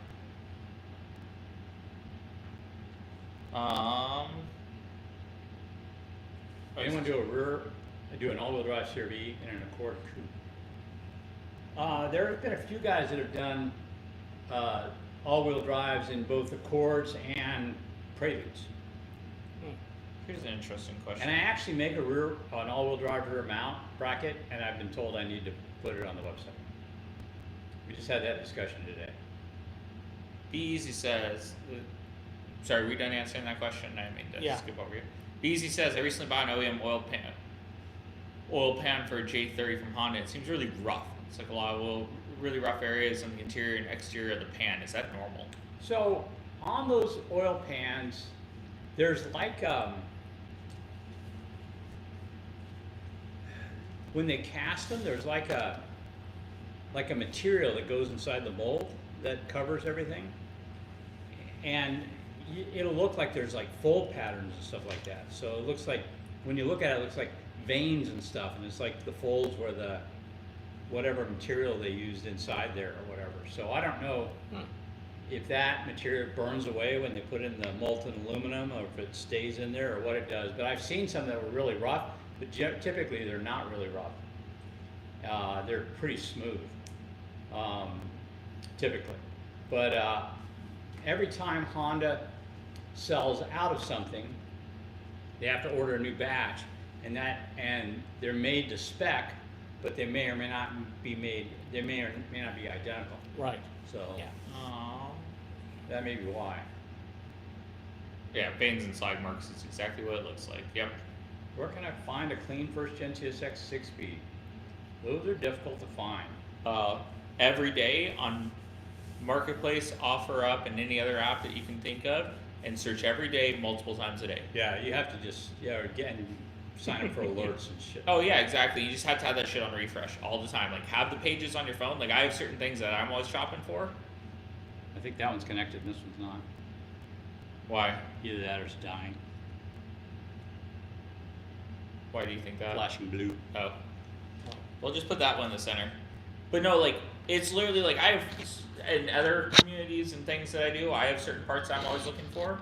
[SPEAKER 1] Anyone do an all-wheel drive CRV in an Accord coupe? There have been a few guys that have done all-wheel drives in both Accords and Preludes.
[SPEAKER 2] Here's an interesting question.
[SPEAKER 1] And I actually make an all-wheel drive rear mount bracket, and I've been told I need to put it on the website. We just had that discussion today.
[SPEAKER 2] Be Easy says, sorry, we done answering that question? I didn't mean to
[SPEAKER 3] Yeah.
[SPEAKER 2] skip over you. Be Easy says, I recently bought an OEM oil pan for a J30 from Honda. It seems really rough. It's like a lot of oil, really rough areas on the interior and exterior of the pan. Is that normal?
[SPEAKER 1] So on those oil pans, there's like when they cast them, there's like a material that goes inside the mold that covers everything, and it'll look like there's like fold patterns and stuff like that. So it looks like when you look at it, it looks like veins and stuff, and it's like the folds where the whatever material they used inside there or whatever. So I don't know if that material burns away when they put in the molten aluminum, or if it stays in there, or what it does. But I've seen some that were really rough, but typically they're not really rough. They're pretty smooth, typically. But every time Honda sells out of something, they have to order a new batch, and they're made to spec, but they may or may not be made. They may or may not be identical.
[SPEAKER 3] Right.
[SPEAKER 1] So
[SPEAKER 3] Yeah.
[SPEAKER 1] that may be why.
[SPEAKER 2] Yeah, veins and slag marks is exactly what it looks like. Yep.
[SPEAKER 1] Where can I find a clean first gen CSX 6-speed? Those are difficult to find.
[SPEAKER 2] Every day on Marketplace, OfferUp, and any other app that you can think of, and search every day, multiple times a day.
[SPEAKER 1] Yeah, you have to just again sign up for alerts and shit.
[SPEAKER 2] Oh yeah, exactly. You just have to have that shit on refresh all the time. Like have the pages on your phone. Like I have certain things that I'm always shopping for.
[SPEAKER 1] I think that one's connected and this one's not.
[SPEAKER 2] Why?
[SPEAKER 1] Either that or it's dying.
[SPEAKER 2] Why do you think that?
[SPEAKER 1] Flashing blue.
[SPEAKER 2] Oh. Well, just put that one in the center. But no, like it's literally like I have in other communities and things that I do. I have certain parts I'm always looking for,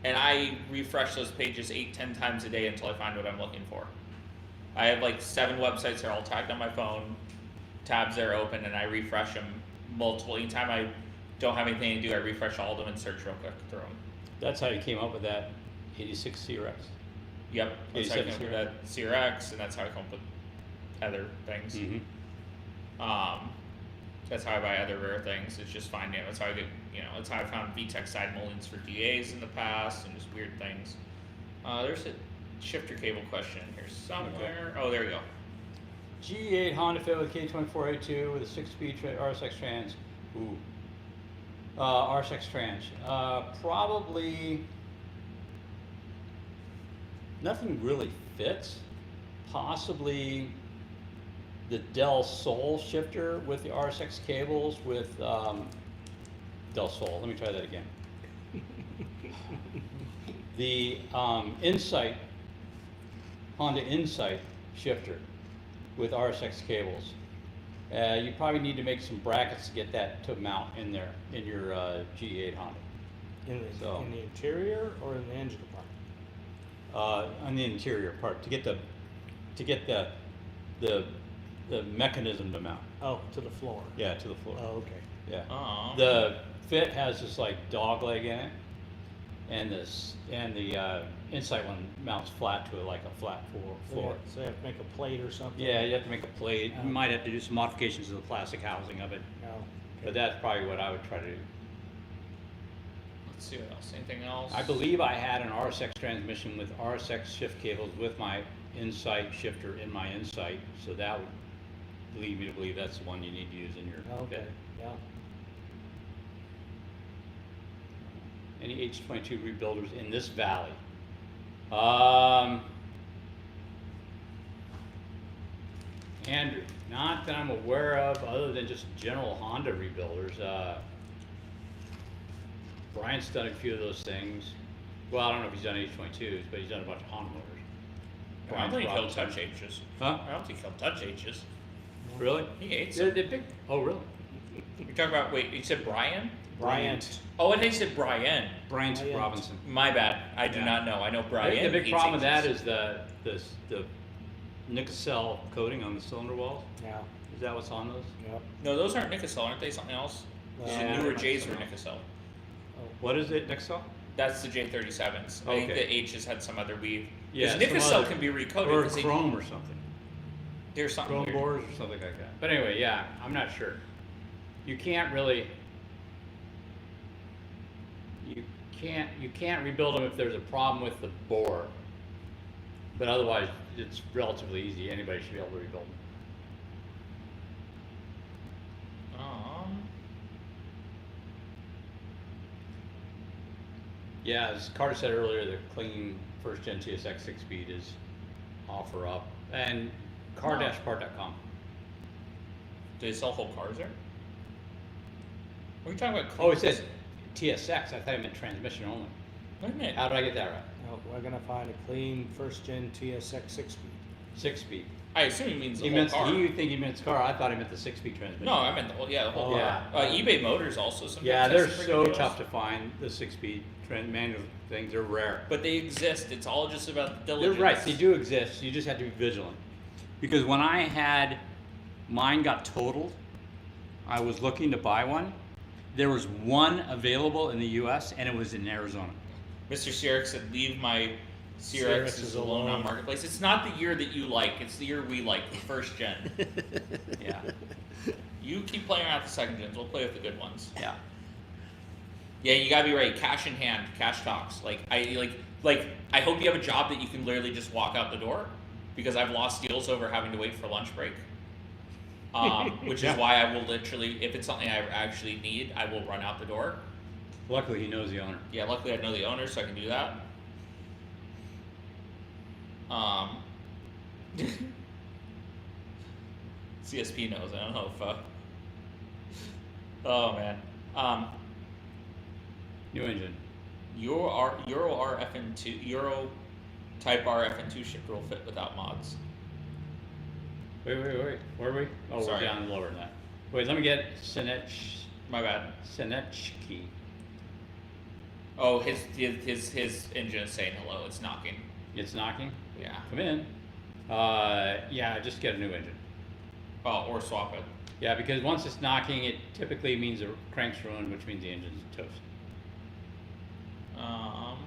[SPEAKER 2] and I refresh those pages 8-10 times a day until I find what I'm looking for. I have like 7 websites that are all tagged on my phone, tabs that are open, and I refresh them multiple. Anytime I don't have anything to do, I refresh all of them and search real quick through them.
[SPEAKER 1] That's how you came up with that 86 CRX.
[SPEAKER 2] Yep, that's how I
[SPEAKER 1] 87
[SPEAKER 2] come up with that CRX, and that's how I come up with other things.
[SPEAKER 1] Mm-hmm.
[SPEAKER 2] That's how I buy other rare things. It's just finding. That's how I get. That's how I found VTEC side moldings for DAs in the past, and just weird things. There's a shifter cable question in here somewhere. Oh, there we go.
[SPEAKER 1] G8 Honda Fit with K24A2 with a 6-speed RSX trans. Ooh. RSX trans. Probably nothing really fits. Possibly the Del Sol shifter with the RSX cables with Del Sol. Let me try that again. The Insight, Honda Insight shifter with RSX cables. You probably need to make some brackets to get that to mount in there in your G8 Honda.
[SPEAKER 3] In the interior or in the engine compartment?
[SPEAKER 1] On the interior part to get the mechanism to mount.
[SPEAKER 3] Oh, to the floor.
[SPEAKER 1] Yeah, to the floor.
[SPEAKER 3] Oh, okay.
[SPEAKER 1] Yeah.
[SPEAKER 2] Oh.
[SPEAKER 1] The Fit has this like dog leg in it, and the Insight one mounts flat to like a flat floor.
[SPEAKER 3] So you have to make a plate or something?
[SPEAKER 1] Yeah, you have to make a plate. You might have to do some modifications to the plastic housing of it,
[SPEAKER 3] No.
[SPEAKER 1] but that's probably what I would try to do.
[SPEAKER 2] Let's see what else. Anything else?
[SPEAKER 1] I believe I had an RSX transmission with RSX shift cables with my Insight shifter in my Insight, so that would lead me to believe that's the one you need to use in your
[SPEAKER 3] Okay,
[SPEAKER 1] bed.
[SPEAKER 3] yeah.
[SPEAKER 1] Any H22 rebuilders in this valley? Andrew, not that I'm aware of, other than just general Honda rebuilders. Brian's done a few of those things. Well, I don't know if he's done H22s, but he's done a bunch of Honda motors.
[SPEAKER 2] I don't think he'll
[SPEAKER 1] Robinson.
[SPEAKER 2] touch H's.
[SPEAKER 1] Huh?
[SPEAKER 2] I don't think he'll touch H's.
[SPEAKER 1] Really?
[SPEAKER 2] He hates
[SPEAKER 1] They're,
[SPEAKER 2] them.
[SPEAKER 1] they're big. Oh, really?
[SPEAKER 2] You're talking about, wait, you said Brian?
[SPEAKER 3] Bryant.
[SPEAKER 2] Oh, I think you said Brian.
[SPEAKER 1] Bryant
[SPEAKER 3] Bryant.
[SPEAKER 1] Robinson.
[SPEAKER 2] My bad. I do
[SPEAKER 1] Yeah.
[SPEAKER 2] not know. I know
[SPEAKER 1] I
[SPEAKER 2] Brian.
[SPEAKER 1] think the big
[SPEAKER 2] hates
[SPEAKER 1] problem with that
[SPEAKER 2] H's.
[SPEAKER 1] is the Nicocel coating on the cylinder walls.
[SPEAKER 3] Yeah,
[SPEAKER 1] Is that what's on those?
[SPEAKER 3] yep.
[SPEAKER 2] No, those aren't Nicocel, aren't they? Something else?
[SPEAKER 3] No,
[SPEAKER 2] The
[SPEAKER 1] Yeah.
[SPEAKER 2] newer
[SPEAKER 3] not
[SPEAKER 2] J's
[SPEAKER 3] so.
[SPEAKER 2] were Nicocel.
[SPEAKER 1] What is it, Nicocel?
[SPEAKER 2] That's the J37s. I think
[SPEAKER 1] Okay.
[SPEAKER 2] the H has had some other weave.
[SPEAKER 1] Yeah,
[SPEAKER 2] Because
[SPEAKER 1] some
[SPEAKER 2] Nicocel
[SPEAKER 1] other-
[SPEAKER 2] can be recoated.
[SPEAKER 1] Or
[SPEAKER 2] 'cause they-
[SPEAKER 1] chrome or something.
[SPEAKER 2] There's something
[SPEAKER 1] Chrome
[SPEAKER 2] weird.
[SPEAKER 1] boards or something like that. But anyway, yeah, I'm not sure. You can't really. You can't rebuild them if there's a problem with the bore. But otherwise, it's relatively easy. Anybody should be able to rebuild them. Yeah, as Carter said earlier, the clean first gen TSX 6-speed is offer up. And car-part.com.
[SPEAKER 2] Do they sell whole cars there? What are you talking about?
[SPEAKER 1] Oh, it
[SPEAKER 2] clean-
[SPEAKER 1] says TSX. I thought it meant transmission only.
[SPEAKER 2] Wait a minute.
[SPEAKER 1] How did I get that right?
[SPEAKER 3] No, we're gonna find a clean first-gen TSX 6-speed.
[SPEAKER 1] 6-speed.
[SPEAKER 2] I assume he means the
[SPEAKER 1] He
[SPEAKER 2] whole
[SPEAKER 1] meant.
[SPEAKER 2] car.
[SPEAKER 1] You think he meant car? I thought he meant the 6-speed transmission.
[SPEAKER 2] No, I meant the whole. Yeah, the whole
[SPEAKER 3] Oh,
[SPEAKER 2] car.
[SPEAKER 1] yeah.
[SPEAKER 2] eBay Motors also sometimes.
[SPEAKER 1] Yeah,
[SPEAKER 2] has
[SPEAKER 1] they're
[SPEAKER 2] some pretty
[SPEAKER 1] so
[SPEAKER 2] good
[SPEAKER 1] tough
[SPEAKER 2] deals.
[SPEAKER 1] to find. The 6-speed manual things are rare.
[SPEAKER 2] But they exist. It's all just about
[SPEAKER 1] They're
[SPEAKER 2] diligence.
[SPEAKER 1] right. They do exist. You just have to be vigilant. Because when I had mine got totaled, I was looking to buy one. There was one available in the U.S. and it was in Arizona.
[SPEAKER 2] Mr. Sierra said, "Leave my
[SPEAKER 3] Sierra's
[SPEAKER 2] CRXs alone on marketplace." It's not the year that you like; it's the year we like, the first gen.
[SPEAKER 1] Yeah.
[SPEAKER 2] You keep playing around with the second gens. We'll play with the good ones.
[SPEAKER 1] Yeah.
[SPEAKER 2] Yeah, you gotta be right. Cash in hand, cash talks. Like I hope you have a job that you can literally just walk out the door, because I've lost deals over having to wait for lunch break. Which
[SPEAKER 1] Yeah.
[SPEAKER 2] is why I will literally, if it's something I actually need, I will run out the door.
[SPEAKER 1] Luckily, he knows the owner.
[SPEAKER 2] Yeah, luckily I know the owner, so I can do that. CSP knows. I don't know if. Oh man.
[SPEAKER 1] New engine.
[SPEAKER 2] Euro RFN2 Euro Type RFN2 shifter will fit without mods.
[SPEAKER 1] Wait. Where are we? Oh,
[SPEAKER 2] Sorry.
[SPEAKER 1] we're down lower than that. Wait, let me get
[SPEAKER 2] My bad.
[SPEAKER 1] Sinechki.
[SPEAKER 2] Oh, his engine is saying hello. It's knocking.
[SPEAKER 1] It's knocking.
[SPEAKER 2] Yeah.
[SPEAKER 1] Come in. Yeah, just get a new engine.
[SPEAKER 2] Oh, or swap it.
[SPEAKER 1] Yeah, because once it's knocking, it typically means the crank's ruined, which means the engine's toast.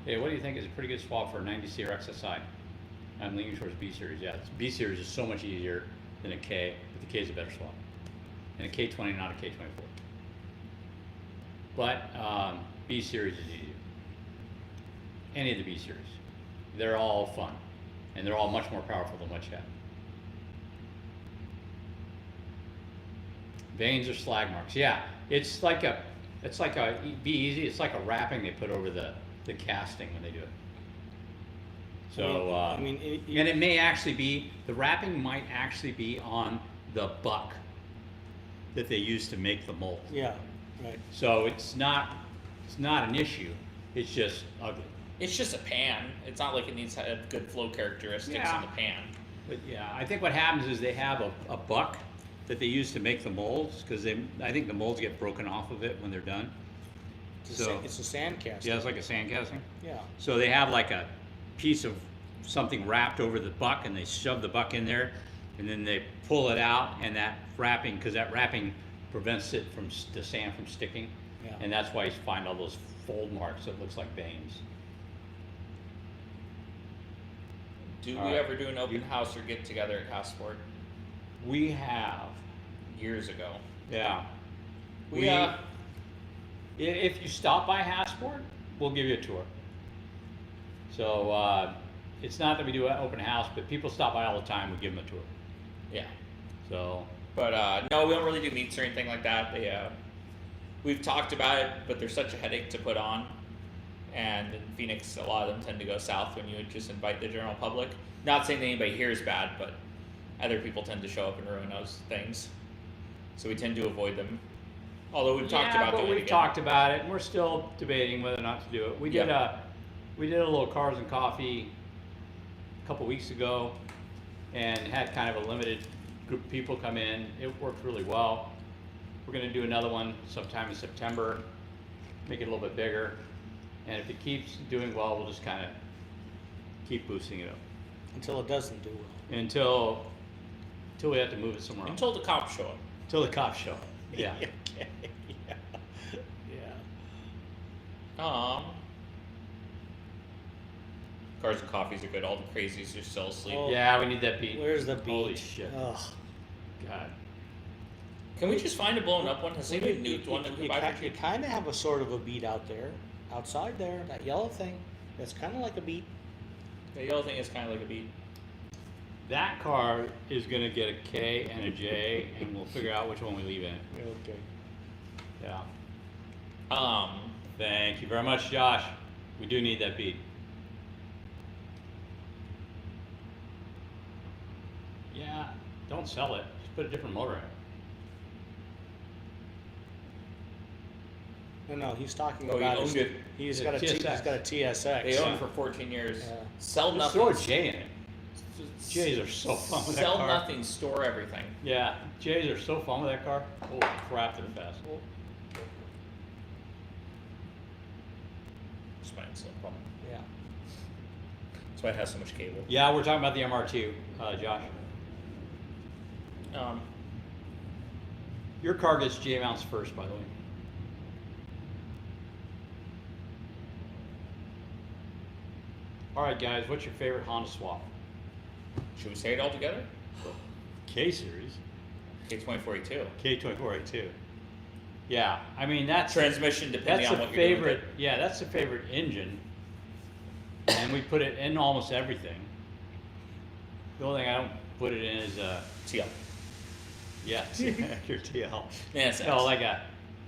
[SPEAKER 1] Hey, what do you think is a pretty good swap for a 90 CRX SI? I'm leaning towards B series. Yeah, B series is so much easier than a K, but the K is a better swap. And a K20, not a K24. But B series is easier. Any of the B series, they're all fun, and they're all much more powerful than what you have. Veins or slag marks. Yeah, it's like a be easy. It's like a wrapping they put over the casting when they do it. So
[SPEAKER 3] I mean,
[SPEAKER 1] and it may actually be, the wrapping might actually be on the buck that they use to make the mold.
[SPEAKER 3] yeah, right.
[SPEAKER 1] So it's not an issue. It's just ugly.
[SPEAKER 2] It's just a pan. It's not like it needs to have good flow characteristics
[SPEAKER 1] Yeah.
[SPEAKER 2] in the pan.
[SPEAKER 1] But yeah, I think what happens is they have a buck that they use to make the molds, because I think the molds get broken off of it when they're done.
[SPEAKER 3] It's a sand cast.
[SPEAKER 1] Yeah, it's like a sand casting.
[SPEAKER 3] Yeah.
[SPEAKER 1] So they have like a piece of something wrapped over the buck, and they shove the buck in there, and then they pull it out, and that wrapping, because that wrapping prevents it from the sand from sticking.
[SPEAKER 3] Yeah.
[SPEAKER 1] And that's why you find all those fold marks that looks like veins.
[SPEAKER 2] Do
[SPEAKER 1] All
[SPEAKER 2] we
[SPEAKER 1] right.
[SPEAKER 2] ever do an open house or get together at Passport?
[SPEAKER 1] We have,
[SPEAKER 2] Years ago.
[SPEAKER 1] yeah.
[SPEAKER 2] We
[SPEAKER 1] If you stop by Hassport, we'll give you a tour. So, it's not that we do an open house, but people stop by all the time, we give them a tour.
[SPEAKER 2] yeah.
[SPEAKER 1] So,
[SPEAKER 2] But no, we don't really do meets or anything like that. We've talked about it, but they're such a headache to put on. And in Phoenix, a lot of them tend to go south when you would just invite the general public. Not saying that anybody here is bad, but other people tend to show up and ruin those things. So we tend to avoid them. Although we've talked about doing it
[SPEAKER 1] we've
[SPEAKER 2] again.
[SPEAKER 1] talked about it, and we're still debating whether or not to do it. We did a little cars and coffee a couple weeks ago, and had kind of a limited group of people come in. It worked really well. We're gonna do another one sometime in September, make it a little bit bigger, and if it keeps doing well, we'll just kind of keep boosting it up
[SPEAKER 3] Until it doesn't do well.
[SPEAKER 1] until we have to move it somewhere else.
[SPEAKER 2] Until the cops show up.
[SPEAKER 1] Until the cops show up. Yeah.
[SPEAKER 3] Okay, yeah. Yeah.
[SPEAKER 2] Cars and coffees are good. All the crazies are still asleep.
[SPEAKER 3] Oh.
[SPEAKER 1] Yeah, we need that beat.
[SPEAKER 3] Where's the beat?
[SPEAKER 1] Holy shit.
[SPEAKER 3] Ugh.
[SPEAKER 1] God.
[SPEAKER 2] Can we just find a blown up one? Has anybody nuked one that we can buy for
[SPEAKER 3] You
[SPEAKER 2] cheap?
[SPEAKER 3] kind of have a sort of a beat out there, outside there, that yellow thing. That's kind of like a beat.
[SPEAKER 2] The yellow thing is kind of like a beat.
[SPEAKER 1] That car is gonna get a K and a J, and we'll figure out which one we leave in.
[SPEAKER 3] Okay.
[SPEAKER 1] Yeah. Thank you very much, Josh. We do need that beat. Yeah, don't sell it. Just put a different motor in it.
[SPEAKER 3] No, he's talking
[SPEAKER 2] Oh, he
[SPEAKER 3] about.
[SPEAKER 2] owned it.
[SPEAKER 3] He's
[SPEAKER 1] The
[SPEAKER 3] got a T, he's
[SPEAKER 1] TSX.
[SPEAKER 3] got a TSX.
[SPEAKER 2] They owned it for 14 years.
[SPEAKER 3] Yeah.
[SPEAKER 2] Sell
[SPEAKER 1] Just throw
[SPEAKER 2] nothing.
[SPEAKER 1] a J in it. J's are so fun with that
[SPEAKER 2] Sell
[SPEAKER 1] car.
[SPEAKER 2] nothing. Store everything.
[SPEAKER 1] Yeah, J's are so fun with that car. Holy crap, they're fast.
[SPEAKER 2] That's why it's so fun.
[SPEAKER 3] Yeah.
[SPEAKER 2] That's why it has so much cable.
[SPEAKER 1] Yeah, we're talking about the MR2, Josh. Your car gets J mounts first, by the way. All right, guys, what's your favorite Honda swap?
[SPEAKER 2] Should we say it all together?
[SPEAKER 1] K series.
[SPEAKER 2] K2042.
[SPEAKER 1] K2482. Yeah, I mean that's
[SPEAKER 2] Transmission, depending
[SPEAKER 1] that's
[SPEAKER 2] on
[SPEAKER 1] the
[SPEAKER 2] what you're doing with
[SPEAKER 1] favorite.
[SPEAKER 2] it.
[SPEAKER 1] Yeah, that's the favorite engine, and we put it in almost everything. The only thing I don't put it in is
[SPEAKER 2] TL.
[SPEAKER 1] yeah, your TL.
[SPEAKER 2] NSX.
[SPEAKER 1] No, like a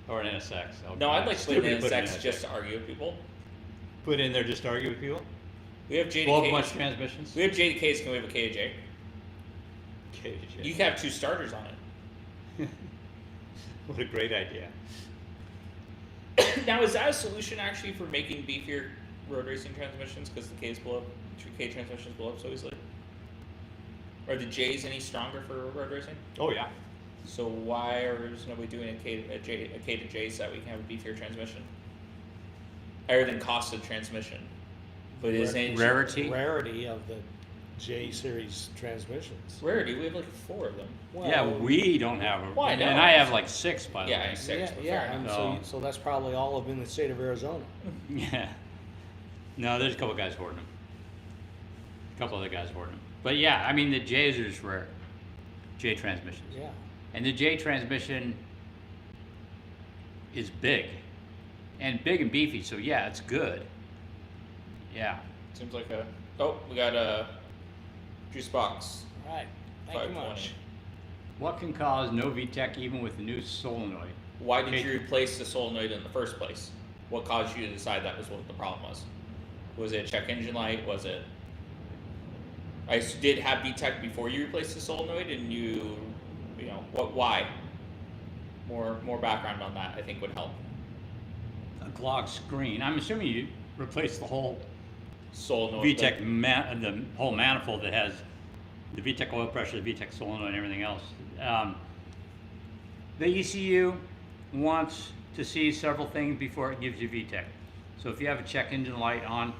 [SPEAKER 1] or an NSX. Oh,
[SPEAKER 2] No, I'd
[SPEAKER 1] God,
[SPEAKER 2] like to put an
[SPEAKER 1] stupid
[SPEAKER 2] NSX just to argue with people.
[SPEAKER 1] put in there just to argue with people.
[SPEAKER 2] We have
[SPEAKER 1] Blow up a bunch
[SPEAKER 2] JDKs.
[SPEAKER 1] of transmissions.
[SPEAKER 2] We have JDKs. Can we have a KJ?
[SPEAKER 1] KJ.
[SPEAKER 2] You can have 2 starters on it.
[SPEAKER 1] What a great idea.
[SPEAKER 2] Now, is that a solution actually for making beefier road racing transmissions? Because the K's blow up, K transmissions blow up so easily. Are the J's any stronger for road racing?
[SPEAKER 1] Oh yeah.
[SPEAKER 2] So why is nobody doing a K to J so that we can have a beefier transmission? Other than cost of transmission, but is it
[SPEAKER 1] Rarity.
[SPEAKER 3] Rarity of the J series transmissions.
[SPEAKER 2] rarity? We have like 4 of them.
[SPEAKER 1] Yeah, we don't have a.
[SPEAKER 2] Well, I
[SPEAKER 1] and
[SPEAKER 2] know.
[SPEAKER 1] I have like 6 by the
[SPEAKER 2] Yeah,
[SPEAKER 1] way.
[SPEAKER 2] 6.
[SPEAKER 3] Yeah,
[SPEAKER 2] but
[SPEAKER 3] yeah,
[SPEAKER 2] fair
[SPEAKER 3] and
[SPEAKER 2] enough.
[SPEAKER 1] No.
[SPEAKER 3] so that's probably all of them in the state of Arizona.
[SPEAKER 1] Yeah. No, there's a couple guys hoarding them. A couple other guys hoarding them. But yeah, I mean the J's are just rare. J transmissions.
[SPEAKER 3] Yeah.
[SPEAKER 1] And the J transmission is big. And big and beefy, so yeah, it's good. Yeah.
[SPEAKER 2] Seems like a. Oh, we got a juice box.
[SPEAKER 3] All right. Thank you
[SPEAKER 2] 520.
[SPEAKER 3] much.
[SPEAKER 1] What can cause no VTEC even with the new solenoid?
[SPEAKER 2] Why did
[SPEAKER 1] Okay.
[SPEAKER 2] you replace the solenoid in the first place? What caused you to decide that was what the problem was? Was it a check engine light? Was it? Did have VTEC before you replaced the solenoid, and you know what? Why? More background on that, I think, would help.
[SPEAKER 1] A Glock screen. I'm assuming you replaced the whole
[SPEAKER 2] Solenoid.
[SPEAKER 1] VTEC, the whole manifold that has the VTEC oil pressure, the VTEC solenoid, and everything else. The ECU wants to see several things before it gives you VTEC. So if you have a check engine light on,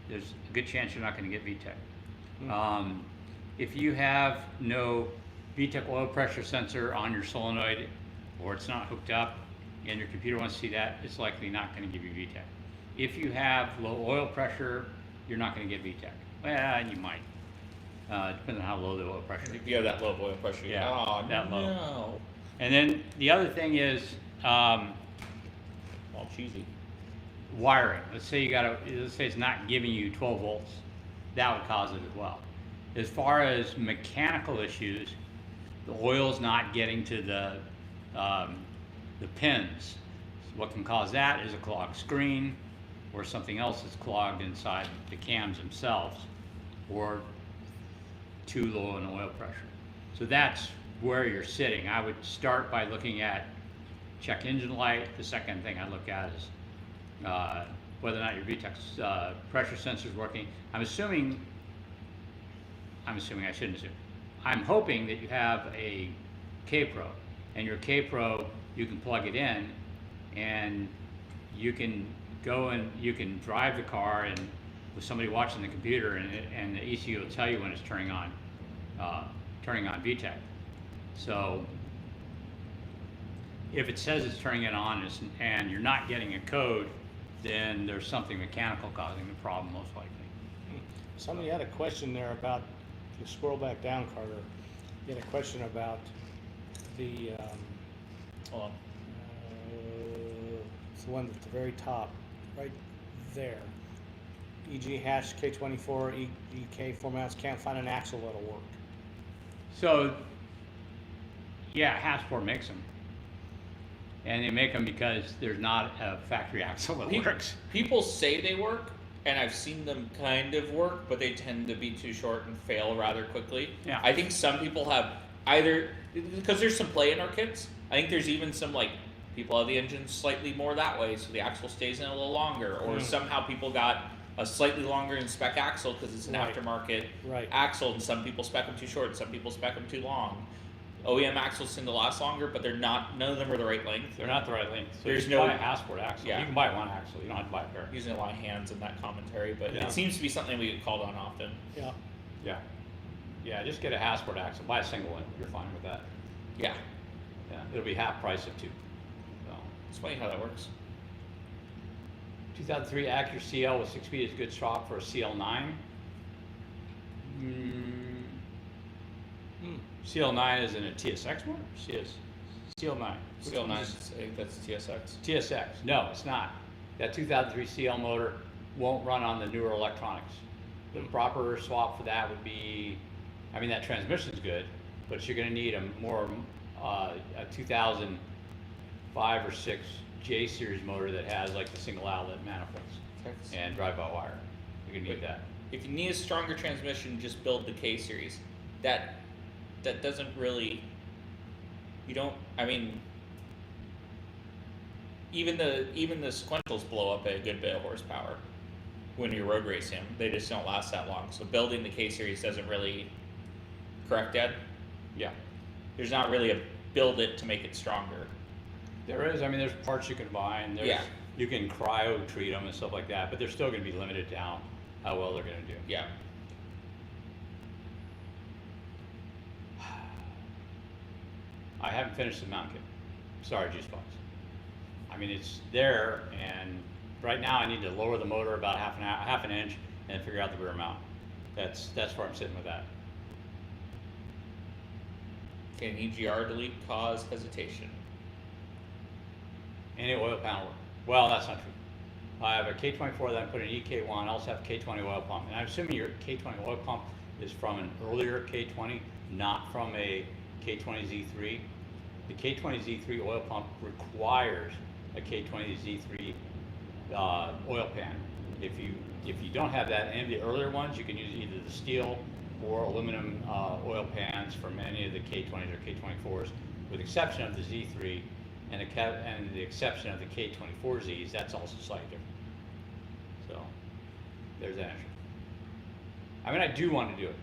[SPEAKER 1] there's a good chance you're not going to get VTEC. If you have no VTEC oil pressure sensor on your solenoid, or it's not hooked up, and your computer wants to see that, it's likely not going to give you VTEC. If you have low oil pressure, you're not going to get VTEC. Well, you might. Depending on how low the oil pressure is.
[SPEAKER 4] If you have that low oil pressure,
[SPEAKER 1] Yeah,
[SPEAKER 4] oh,
[SPEAKER 1] that low.
[SPEAKER 4] no.
[SPEAKER 1] And then the other thing is
[SPEAKER 4] All cheesy.
[SPEAKER 1] wiring. Let's say it's not giving you 12 volts. That would cause it as well. As far as mechanical issues, the oil's not getting to the pins. What can cause that is a clogged screen, or something else that's clogged inside the cams themselves, or too low an oil pressure. So that's where you're sitting. I would start by looking at check engine light. The second thing I look at is whether or not your VTEC's pressure sensor is working. I'm assuming, I shouldn't assume. I'm hoping that you have a K-Pro, and your K-Pro, you can plug it in, and you can go and you can drive the car, and with somebody watching the computer, and the ECU will tell you when it's turning on VTEC. So if it says it's turning it on and you're not getting a code, then there's something mechanical causing the problem, most likely.
[SPEAKER 3] Somebody had a question there about, if you scroll back down, Carter, you had a question about the,
[SPEAKER 4] Hold on.
[SPEAKER 3] it's the one at the very top, right there. E.g. Hatch K24, EK 4 mounts, can't find an axle that'll work.
[SPEAKER 1] So, yeah, Hasport makes them. And they make them because there's not a factory axle that works.
[SPEAKER 4] People say they work, and I've seen them kind of work, but they tend to be too short and fail rather quickly.
[SPEAKER 1] Yeah.
[SPEAKER 4] I think some people have either, because there's some play in our kits, I think there's even some, like, people have the engine slightly more that way, so the axle stays in a little longer, or somehow people got a slightly longer in spec axle because it's an
[SPEAKER 3] Right.
[SPEAKER 4] aftermarket
[SPEAKER 3] Right.
[SPEAKER 4] axle, and some people spec them too short, some people spec them too long. OEM axles tend to last longer, but they're not, none of them are the right length.
[SPEAKER 1] They're not the right length. So
[SPEAKER 4] There's
[SPEAKER 1] you can
[SPEAKER 4] no-
[SPEAKER 1] buy a Hasport axle.
[SPEAKER 4] Yeah.
[SPEAKER 1] You can buy one axle. You don't have to buy a pair.
[SPEAKER 4] Using a lot of hands in that commentary, but
[SPEAKER 1] Yeah.
[SPEAKER 4] it seems to be something we get called on often.
[SPEAKER 3] Yeah.
[SPEAKER 1] Yeah. Yeah, just get a Hasport axle. Buy a single one. You're fine with that.
[SPEAKER 4] Yeah,
[SPEAKER 1] Yeah, it'll be half price of two. So,
[SPEAKER 4] it's funny how that works.
[SPEAKER 1] 2003 Acura CL with 6 speed is a good swap for a CL9. CL9 is in a TSX motor? CL9. Which one
[SPEAKER 4] CL9,
[SPEAKER 1] is-
[SPEAKER 4] I think that's TSX.
[SPEAKER 1] TSX. No, it's not. That 2003 CL motor won't run on the newer electronics. The proper swap for that would be, I mean, that transmission's good, but you're going to need a 2005 or 6 J series motor that has like the single outlet manifolds and drive-by-wire. You're going to need that.
[SPEAKER 4] If you need a stronger transmission, just build the K series. That doesn't really, you don't, I mean, even the sequentials blow up a good bit of horsepower when you're road racing. They just don't last that long. So building the K series doesn't really, correct, Dad?
[SPEAKER 1] Yeah.
[SPEAKER 4] There's not really a build it to make it stronger.
[SPEAKER 1] There is, I mean, there's parts you can buy, and there's,
[SPEAKER 4] Yeah.
[SPEAKER 1] you can cryo treat them and stuff like that, but they're still going to be limited to how well they're going to do.
[SPEAKER 4] Yeah.
[SPEAKER 1] I haven't finished the mount kit. Sorry, Juice Box. I mean, it's there, and right now I need to lower the motor about half an inch and figure out the rear mount. That's where I'm sitting with that.
[SPEAKER 4] Can EGR delete cause hesitation?
[SPEAKER 1] Any oil panel work? Well, that's not true. I have a K24 that I put in EK1. I also have K20 oil pump. And I'm assuming your K20 oil pump is from an earlier K20, not from a K20Z3. The K20Z3 oil pump requires a K20Z3 oil pan. If you don't have that, any of the earlier ones, you can use either the steel or aluminum oil pans from any of the K20s or K24s, with the exception of the Z3 and the exception of the K24Zs. That's also slightly different. So there's that issue. I mean, I do want to do it.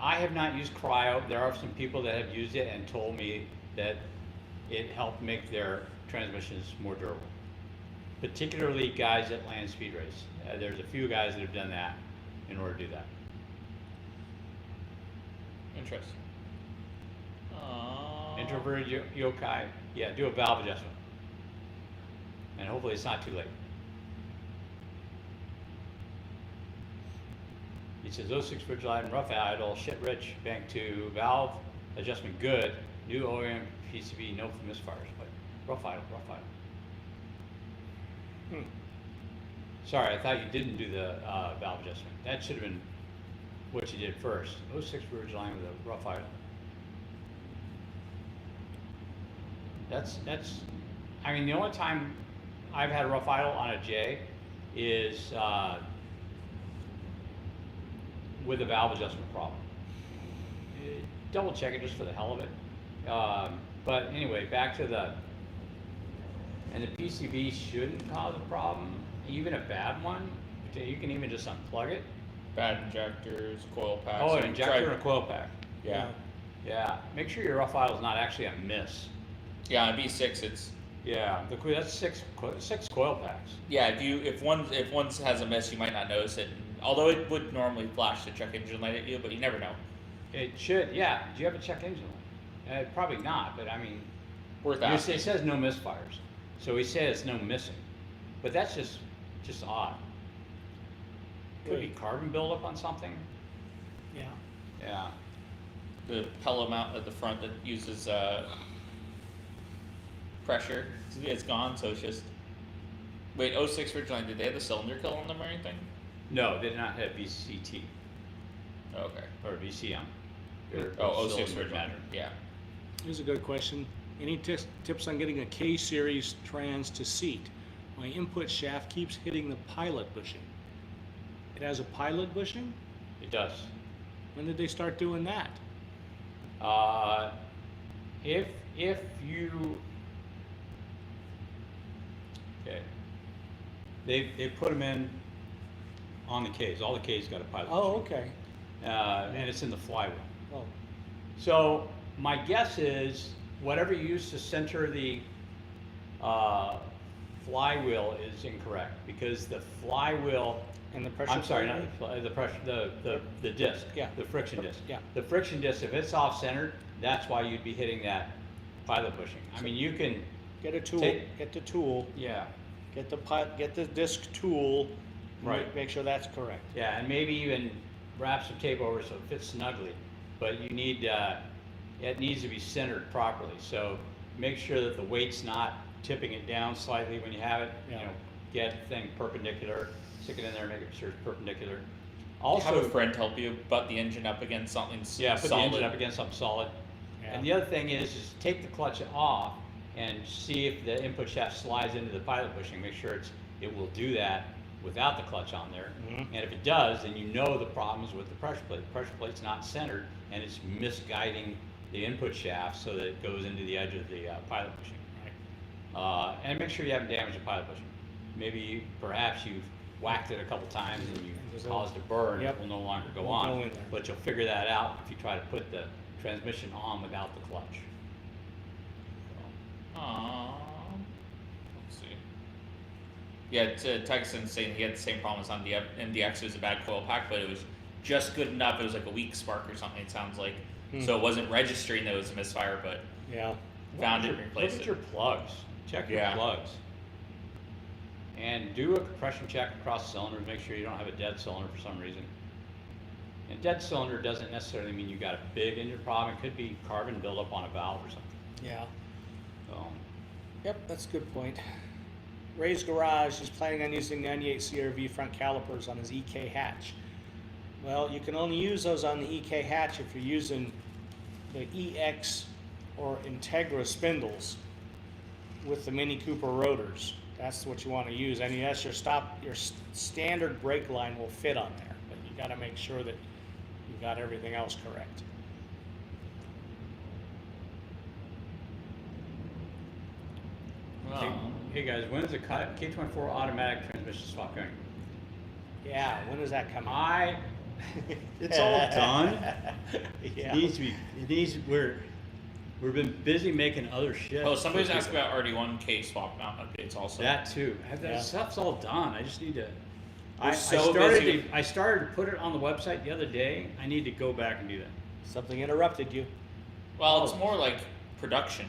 [SPEAKER 1] I have not used cryo. There are some people that have used it and told me that it helped make their transmissions more durable. Particularly guys that land speed race. There's a few guys that have done that in order to do that.
[SPEAKER 4] Interesting.
[SPEAKER 1] Introverted yokai, yeah, do a valve adjustment. and hopefully it's not too late. He says 06 Ridgeline, rough idle, shit rich, bank 2, valve adjustment good, new OEM PCB, no misfires, but rough idle. Sorry, I thought you didn't do the valve adjustment. That should have been what you did first. 06 Ridgeline with a rough idle. That's, I mean, the only time I've had a rough idle on a J is with a valve adjustment problem. Double check it just for the hell of it. But anyway, back to and the PCB shouldn't cause a problem, even a bad one. You can even just unplug it.
[SPEAKER 4] Bad injectors, coil packs.
[SPEAKER 1] Oh, an injector and a coil pack.
[SPEAKER 4] Yeah.
[SPEAKER 1] Yeah, make sure your rough idle is not actually a miss.
[SPEAKER 4] Yeah, on V6 it's.
[SPEAKER 1] Yeah, that's six coil packs.
[SPEAKER 4] Yeah, if one has a miss, you might not notice it. Although it would normally flash the check engine light at you, but you never know.
[SPEAKER 1] It should, yeah. Do you have a check engine light? Probably not, but I mean,
[SPEAKER 4] Worth asking.
[SPEAKER 1] it says no misfires, so he says no missing, but that's just odd. Could be carbon buildup on something.
[SPEAKER 3] Yeah.
[SPEAKER 1] Yeah.
[SPEAKER 4] The pellet mount at the front that uses pressure, it's gone, so it's just. Wait, 06 Ridgeline, did they have the cylinder kill on them or anything?
[SPEAKER 1] No, they did not have VCT
[SPEAKER 4] Okay.
[SPEAKER 1] or VCM.
[SPEAKER 4] Oh, 06
[SPEAKER 1] cylinder
[SPEAKER 4] Ridgeline.
[SPEAKER 1] matter.
[SPEAKER 4] Yeah.
[SPEAKER 5] Here's a good question. Any tips on getting a K-series trans to seat? My input shaft keeps hitting the pilot bushing. It has a pilot bushing?
[SPEAKER 1] It does.
[SPEAKER 5] When did they start doing that?
[SPEAKER 1] If you, okay, they put them in on the Ks. All the Ks got a pilot.
[SPEAKER 5] Oh,
[SPEAKER 1] bushing.
[SPEAKER 5] okay.
[SPEAKER 1] And it's in the flywheel.
[SPEAKER 5] Oh,
[SPEAKER 1] So my guess is whatever you use to center the flywheel is incorrect, because the flywheel.
[SPEAKER 5] and the pressure.
[SPEAKER 1] I'm sorry,
[SPEAKER 5] plate?
[SPEAKER 1] not the pressure, the disc.
[SPEAKER 5] Yeah.
[SPEAKER 1] The friction disc.
[SPEAKER 5] Yeah.
[SPEAKER 1] The friction disc, if it's off centered, that's why you'd be hitting that pilot bushing. I mean, you can,
[SPEAKER 5] Get a tool.
[SPEAKER 1] Take-
[SPEAKER 5] Get the tool.
[SPEAKER 1] yeah,
[SPEAKER 5] Get the disc tool.
[SPEAKER 1] Right.
[SPEAKER 5] Make sure that's correct.
[SPEAKER 1] yeah, and maybe even wrap some tape over so it fits snugly. But you need, it needs to be centered properly. So make sure that the weight's not tipping it down slightly when you have it. You
[SPEAKER 5] Yeah.
[SPEAKER 1] know, get the thing perpendicular, stick it in there, make sure it's perpendicular.
[SPEAKER 4] Have a
[SPEAKER 1] Also,
[SPEAKER 4] friend help you butt the engine up against something
[SPEAKER 1] yeah, put the
[SPEAKER 4] solid.
[SPEAKER 1] engine up against something solid.
[SPEAKER 5] Yeah.
[SPEAKER 1] And the other thing is take the clutch off and see if the input shaft slides into the pilot bushing. Make sure it will do that without the clutch on there.
[SPEAKER 5] Mhm.
[SPEAKER 1] And if it does, then you know the problems with the pressure plate. The pressure plate's not centered and it's misguiding the input shaft so that it goes into the edge of the pilot bushing. And make sure you haven't damaged the pilot bushing. Maybe perhaps you've whacked it a couple times and you
[SPEAKER 5] There's a-
[SPEAKER 1] caused a burn.
[SPEAKER 5] Yep.
[SPEAKER 1] It will no longer go
[SPEAKER 5] Won't
[SPEAKER 1] on.
[SPEAKER 5] go in there.
[SPEAKER 1] But you'll figure that out if you try to put the transmission on without the clutch.
[SPEAKER 4] Let's see. Yeah, Tyson saying he had the same problems on the MDX. It was a bad coil pack, but it was just good enough. It was like a weak spark or something, it sounds like. So it wasn't registering that it was a misfire, but
[SPEAKER 5] Yeah.
[SPEAKER 4] found it and
[SPEAKER 1] Look
[SPEAKER 4] replaced
[SPEAKER 1] at
[SPEAKER 4] it.
[SPEAKER 1] your plugs. Check your
[SPEAKER 4] Yeah.
[SPEAKER 1] plugs. And do a compression check across cylinders. Make sure you don't have a dead cylinder for some reason. And dead cylinder doesn't necessarily mean you got a big engine problem. It could be carbon buildup on a valve or something.
[SPEAKER 5] Yeah.
[SPEAKER 1] So,
[SPEAKER 5] Yep, that's a good point. Ray's Garage is planning on using 98 CRV front calipers on his EK hatch. Well, you can only use those on the EK hatch if you're using the EX or Integra spindles with the Mini Cooper rotors. That's what you want to use. And yes, your standard brake line will fit on there, but you got to make sure that you got everything else correct.
[SPEAKER 1] hey guys, when is the K24 automatic transmission swap going?
[SPEAKER 5] Yeah, when does that come out?
[SPEAKER 1] It's all done.
[SPEAKER 5] Yeah.
[SPEAKER 1] We've been busy making other shit.
[SPEAKER 4] Oh, somebody's
[SPEAKER 1] for
[SPEAKER 4] asking
[SPEAKER 1] people.
[SPEAKER 4] about RD1K swap mount updates also.
[SPEAKER 1] That too. That
[SPEAKER 5] Yeah.
[SPEAKER 1] stuff's all done. I just need to.
[SPEAKER 4] We're so busy.
[SPEAKER 1] I started to put it on the website the other day. I need to go back and do that.
[SPEAKER 5] Something interrupted you.
[SPEAKER 4] Well, it's more like production.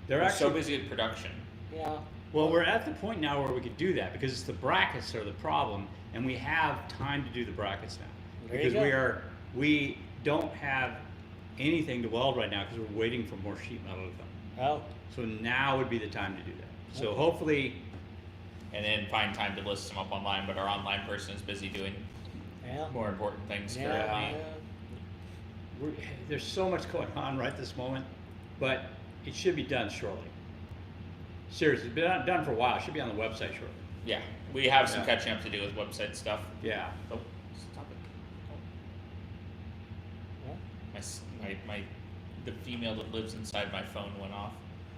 [SPEAKER 1] They're
[SPEAKER 4] We're
[SPEAKER 1] actually
[SPEAKER 4] so busy with production.
[SPEAKER 5] Yeah.
[SPEAKER 1] Well, we're at the point now where we could do that because it's the brackets are the problem, and we have time to do the brackets now.
[SPEAKER 5] There you
[SPEAKER 1] Because
[SPEAKER 5] go.
[SPEAKER 1] we don't have anything to weld right now because we're waiting for more sheet metal to come.
[SPEAKER 5] Oh,
[SPEAKER 1] So now would be the time to do that. So
[SPEAKER 5] Okay.
[SPEAKER 1] hopefully,
[SPEAKER 4] And then find time to list them up online, but our online person is busy doing
[SPEAKER 5] yeah.
[SPEAKER 4] more important things
[SPEAKER 5] Yeah,
[SPEAKER 4] currently.
[SPEAKER 1] there's so much going on right this moment, but it should be done shortly. Seriously, it's been done for a while. It should be on the website shortly.
[SPEAKER 4] Yeah, we have some
[SPEAKER 1] Yeah.
[SPEAKER 4] catching up to do with website stuff.
[SPEAKER 1] Yeah.
[SPEAKER 4] Oh, stop it.
[SPEAKER 5] Yeah.
[SPEAKER 4] The female that lives inside my phone went off.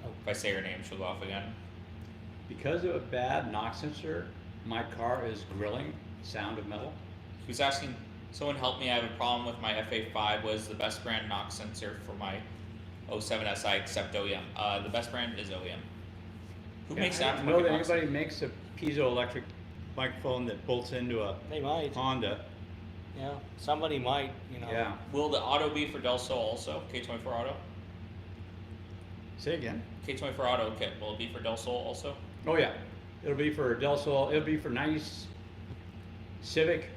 [SPEAKER 5] Oh.
[SPEAKER 4] If I say her name, she'll go off again.
[SPEAKER 1] Because of a bad knock sensor, my car is grilling sound of metal.
[SPEAKER 4] Who's asking, someone help me, I have a problem with my FA5. What is the best brand knock sensor for my 07 SI except OEM? The best brand is OEM. Who makes
[SPEAKER 1] I
[SPEAKER 4] that?
[SPEAKER 1] don't know that anybody makes a piezoelectric microphone that bolts into a
[SPEAKER 5] They might.
[SPEAKER 1] Honda.
[SPEAKER 5] Yeah. Somebody might. You know.
[SPEAKER 1] Yeah.
[SPEAKER 4] Will the auto be for Del Sol also? K24 Auto?
[SPEAKER 1] Say again.
[SPEAKER 4] K24 Auto kit, will it be for Del Sol also?
[SPEAKER 1] Oh yeah, it'll be for Del Sol. It'll be for 90s Civic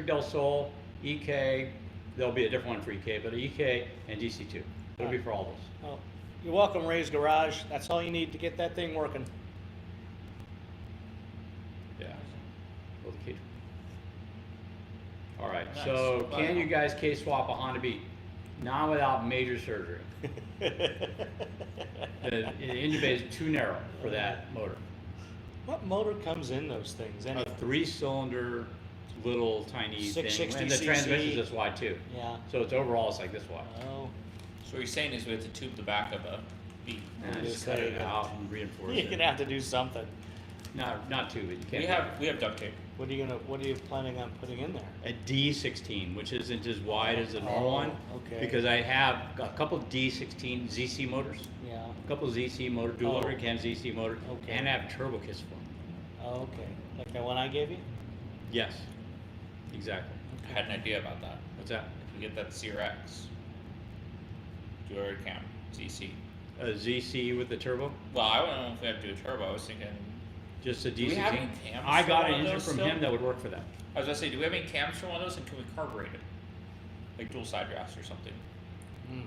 [SPEAKER 1] Del Sol, EK. There'll be a different one for EK, but EK and DC2. It'll be for all those.
[SPEAKER 5] Oh, you're welcome, Ray's Garage. That's all you need to get that thing working.
[SPEAKER 1] Yeah. Well, the K- All right.
[SPEAKER 4] Nice.
[SPEAKER 1] So
[SPEAKER 4] Wow.
[SPEAKER 1] can you guys K-swap a Honda Beat? Not without major surgery. The engine bay is too narrow for that motor.
[SPEAKER 5] What motor comes in those things?
[SPEAKER 1] A
[SPEAKER 5] Anyway?
[SPEAKER 1] 3-cylinder, little tiny thing,
[SPEAKER 5] 660
[SPEAKER 1] and the
[SPEAKER 5] cc.
[SPEAKER 1] transmission's this wide too.
[SPEAKER 5] Yeah.
[SPEAKER 1] So it's overall it's like this wide.
[SPEAKER 5] Oh.
[SPEAKER 4] So what you're saying is we have to tube the back of a beat.
[SPEAKER 1] And
[SPEAKER 5] Just
[SPEAKER 1] just cut it
[SPEAKER 5] say,
[SPEAKER 1] out and reinforce
[SPEAKER 5] You're
[SPEAKER 1] it.
[SPEAKER 5] gonna have to do something.
[SPEAKER 1] Not too, but you can't.
[SPEAKER 4] We have duct tape.
[SPEAKER 5] What are you planning on putting in there?
[SPEAKER 1] A D16, which isn't as wide as a normal
[SPEAKER 5] Oh,
[SPEAKER 1] one.
[SPEAKER 5] okay.
[SPEAKER 1] Because I have a couple D16 ZC motors,
[SPEAKER 5] Yeah.
[SPEAKER 1] a couple ZC motor, dual
[SPEAKER 5] Oh.
[SPEAKER 1] motor cam ZC motor,
[SPEAKER 5] Okay.
[SPEAKER 1] and I have turbo kiss for them.
[SPEAKER 5] Oh, okay. Like that one I gave you?
[SPEAKER 1] Yes, exactly.
[SPEAKER 4] I had an idea about that.
[SPEAKER 1] What's that?
[SPEAKER 4] If we get that CRX, dual cam, ZC.
[SPEAKER 1] A ZC with the turbo?
[SPEAKER 4] Well, I don't know if we have to do a turbo. I was thinking,
[SPEAKER 1] Just a
[SPEAKER 4] Do
[SPEAKER 1] D16?
[SPEAKER 4] we have any cams
[SPEAKER 1] I
[SPEAKER 4] for
[SPEAKER 1] got
[SPEAKER 4] one
[SPEAKER 1] an
[SPEAKER 4] of
[SPEAKER 1] engine
[SPEAKER 4] those
[SPEAKER 1] from
[SPEAKER 4] still?
[SPEAKER 1] him that would work for that.
[SPEAKER 4] I was gonna say, do we have any cams for one of those, and can we carburate it? Like dual side drafts or something?
[SPEAKER 5] Mm.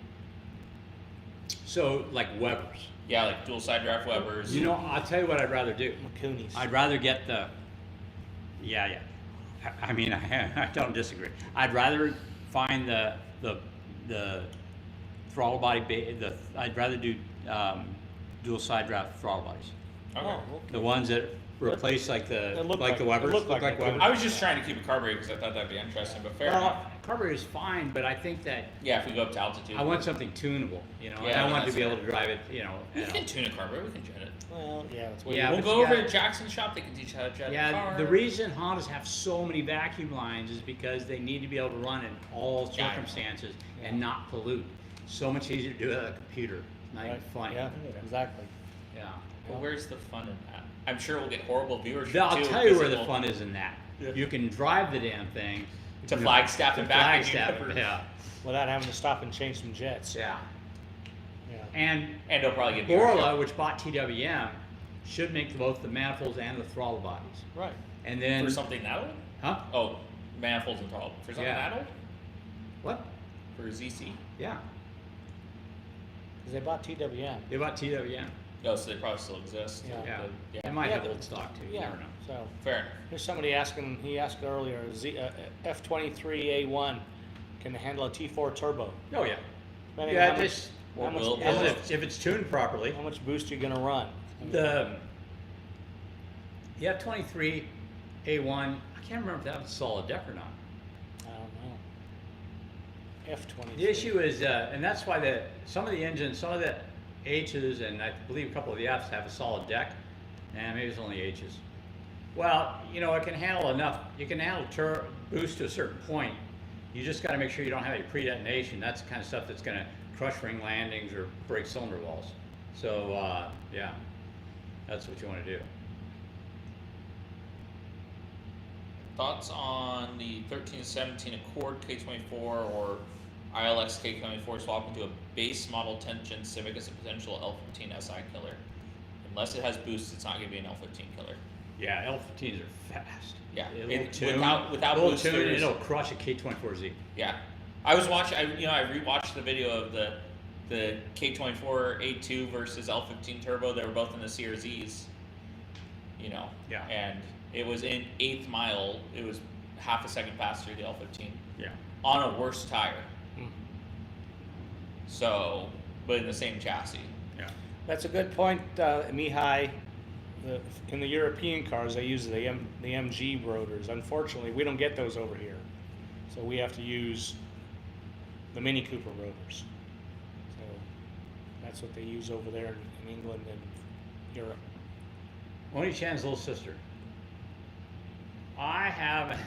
[SPEAKER 1] So, like Weber's.
[SPEAKER 4] Yeah, like dual side draft Webers.
[SPEAKER 1] You know, I'll tell you what I'd rather do.
[SPEAKER 5] McCoonies.
[SPEAKER 1] I'd rather get the, yeah. I mean, I don't disagree. I'd rather find the throttle body, I'd rather do dual side draft throttle bodies.
[SPEAKER 4] Okay.
[SPEAKER 5] Oh, okay.
[SPEAKER 1] The ones that replace like
[SPEAKER 5] They
[SPEAKER 1] the,
[SPEAKER 5] look
[SPEAKER 1] like the
[SPEAKER 5] like- they
[SPEAKER 1] Weber's.
[SPEAKER 5] look like
[SPEAKER 1] Weber's.
[SPEAKER 4] I was just trying to keep it carbureted because I thought that'd be interesting, but fair enough.
[SPEAKER 1] Well, carburetor is fine, but I think that
[SPEAKER 4] Yeah, if we go up to altitude.
[SPEAKER 1] I want something tunable, you know, and
[SPEAKER 4] Yeah,
[SPEAKER 1] I want to
[SPEAKER 4] that's
[SPEAKER 1] be able
[SPEAKER 4] fair.
[SPEAKER 1] to drive it, you know.
[SPEAKER 4] We can tune a carburetor, we can jet it.
[SPEAKER 5] Well, yeah, that's what
[SPEAKER 1] Yeah,
[SPEAKER 4] We'll
[SPEAKER 1] but
[SPEAKER 4] go
[SPEAKER 1] you
[SPEAKER 4] over
[SPEAKER 1] gotta-
[SPEAKER 4] to Jackson's shop, they can teach you how to jet a
[SPEAKER 1] Yeah,
[SPEAKER 4] car.
[SPEAKER 1] the reason Hondas have so many vacuum lines is because they need to be able to run in all
[SPEAKER 4] Yeah.
[SPEAKER 1] circumstances and not pollute. So much easier to do it on a computer. It's not even funny.
[SPEAKER 5] Yeah, exactly.
[SPEAKER 1] Yeah.
[SPEAKER 4] Well, where's the fun in that? I'm sure we'll get horrible viewership
[SPEAKER 1] I'll
[SPEAKER 4] too,
[SPEAKER 1] tell you
[SPEAKER 4] because
[SPEAKER 1] where
[SPEAKER 4] it
[SPEAKER 1] the
[SPEAKER 4] will-
[SPEAKER 1] fun is in that.
[SPEAKER 5] Yeah.
[SPEAKER 1] You can drive the damn thing
[SPEAKER 4] To Flagstaff and back and you
[SPEAKER 1] Flagstaff,
[SPEAKER 4] never-
[SPEAKER 1] yeah.
[SPEAKER 5] Without having to stop and change some jets.
[SPEAKER 1] Yeah.
[SPEAKER 5] Yeah.
[SPEAKER 1] And
[SPEAKER 4] And they'll probably get
[SPEAKER 1] Borla,
[SPEAKER 4] viewership.
[SPEAKER 1] which bought TWM, should make both the manifolds and the throttle bodies.
[SPEAKER 5] Right.
[SPEAKER 1] And then,
[SPEAKER 4] For something that old?
[SPEAKER 1] huh?
[SPEAKER 4] Oh, manifolds and throttle. For something
[SPEAKER 1] Yeah.
[SPEAKER 4] that old?
[SPEAKER 1] What?
[SPEAKER 4] For ZC?
[SPEAKER 1] Yeah.
[SPEAKER 5] Because they bought TWM.
[SPEAKER 1] They bought TWM.
[SPEAKER 4] Oh, so they probably still exist.
[SPEAKER 5] Yeah.
[SPEAKER 1] Yeah.
[SPEAKER 4] Yeah.
[SPEAKER 1] They might
[SPEAKER 5] Yeah,
[SPEAKER 1] have
[SPEAKER 5] but-
[SPEAKER 1] old stock too. You
[SPEAKER 5] Yeah.
[SPEAKER 1] never know.
[SPEAKER 5] So
[SPEAKER 4] Fair enough.
[SPEAKER 5] here's somebody asking. He asked earlier. F23A1 can handle a T4 turbo.
[SPEAKER 1] Oh yeah.
[SPEAKER 5] Depending
[SPEAKER 1] Yeah,
[SPEAKER 5] on
[SPEAKER 1] just
[SPEAKER 5] how much,
[SPEAKER 4] will-
[SPEAKER 5] how
[SPEAKER 4] will
[SPEAKER 5] much,
[SPEAKER 1] if it's tuned properly.
[SPEAKER 5] how much boost you're gonna run.
[SPEAKER 1] The F23 A1. I can't remember if that was solid deck or not.
[SPEAKER 5] I don't know. F23.
[SPEAKER 1] The issue is, and that's why some of the engines, some of the H's, and I believe a couple of the F's have a solid deck, and maybe it's only H's. Well, you know, it can handle enough. You can handle boost to a certain point. You just got to make sure you don't have any pre-detonation. That's the kind of stuff that's going to crush ring landings or break cylinder walls. So, yeah, that's what you want to do.
[SPEAKER 4] Thoughts on the 1317 Accord K24 or ILX K24 swap into a base model 10th gen Civic as a potential L15 SI killer? unless it has boost, it's not going to be an L15 killer.
[SPEAKER 6] Yeah, L15s are fast.
[SPEAKER 4] Yeah,
[SPEAKER 6] It'll
[SPEAKER 4] it-
[SPEAKER 6] tune,
[SPEAKER 4] without
[SPEAKER 6] it'll
[SPEAKER 4] boost,
[SPEAKER 6] tune,
[SPEAKER 4] there's-
[SPEAKER 6] it'll crush a K24Z.
[SPEAKER 4] Yeah, I was watching. I rewatched the video of the K24 A2 versus L15 turbo. They were both in the CRZs.
[SPEAKER 6] Yeah.
[SPEAKER 4] And it was in 8th mile. It was half a second faster the L15
[SPEAKER 6] Yeah.
[SPEAKER 4] on a worse tire.
[SPEAKER 3] Hmm.
[SPEAKER 4] So, but in the same chassis.
[SPEAKER 6] Yeah.
[SPEAKER 5] That's a good point, Mihai. In the European cars, they use the MG rotors. Unfortunately, we don't get those over here, so we have to use the Mini Cooper rotors. So that's what they use over there in England and Europe.
[SPEAKER 6] Oni Chan's little sister. I have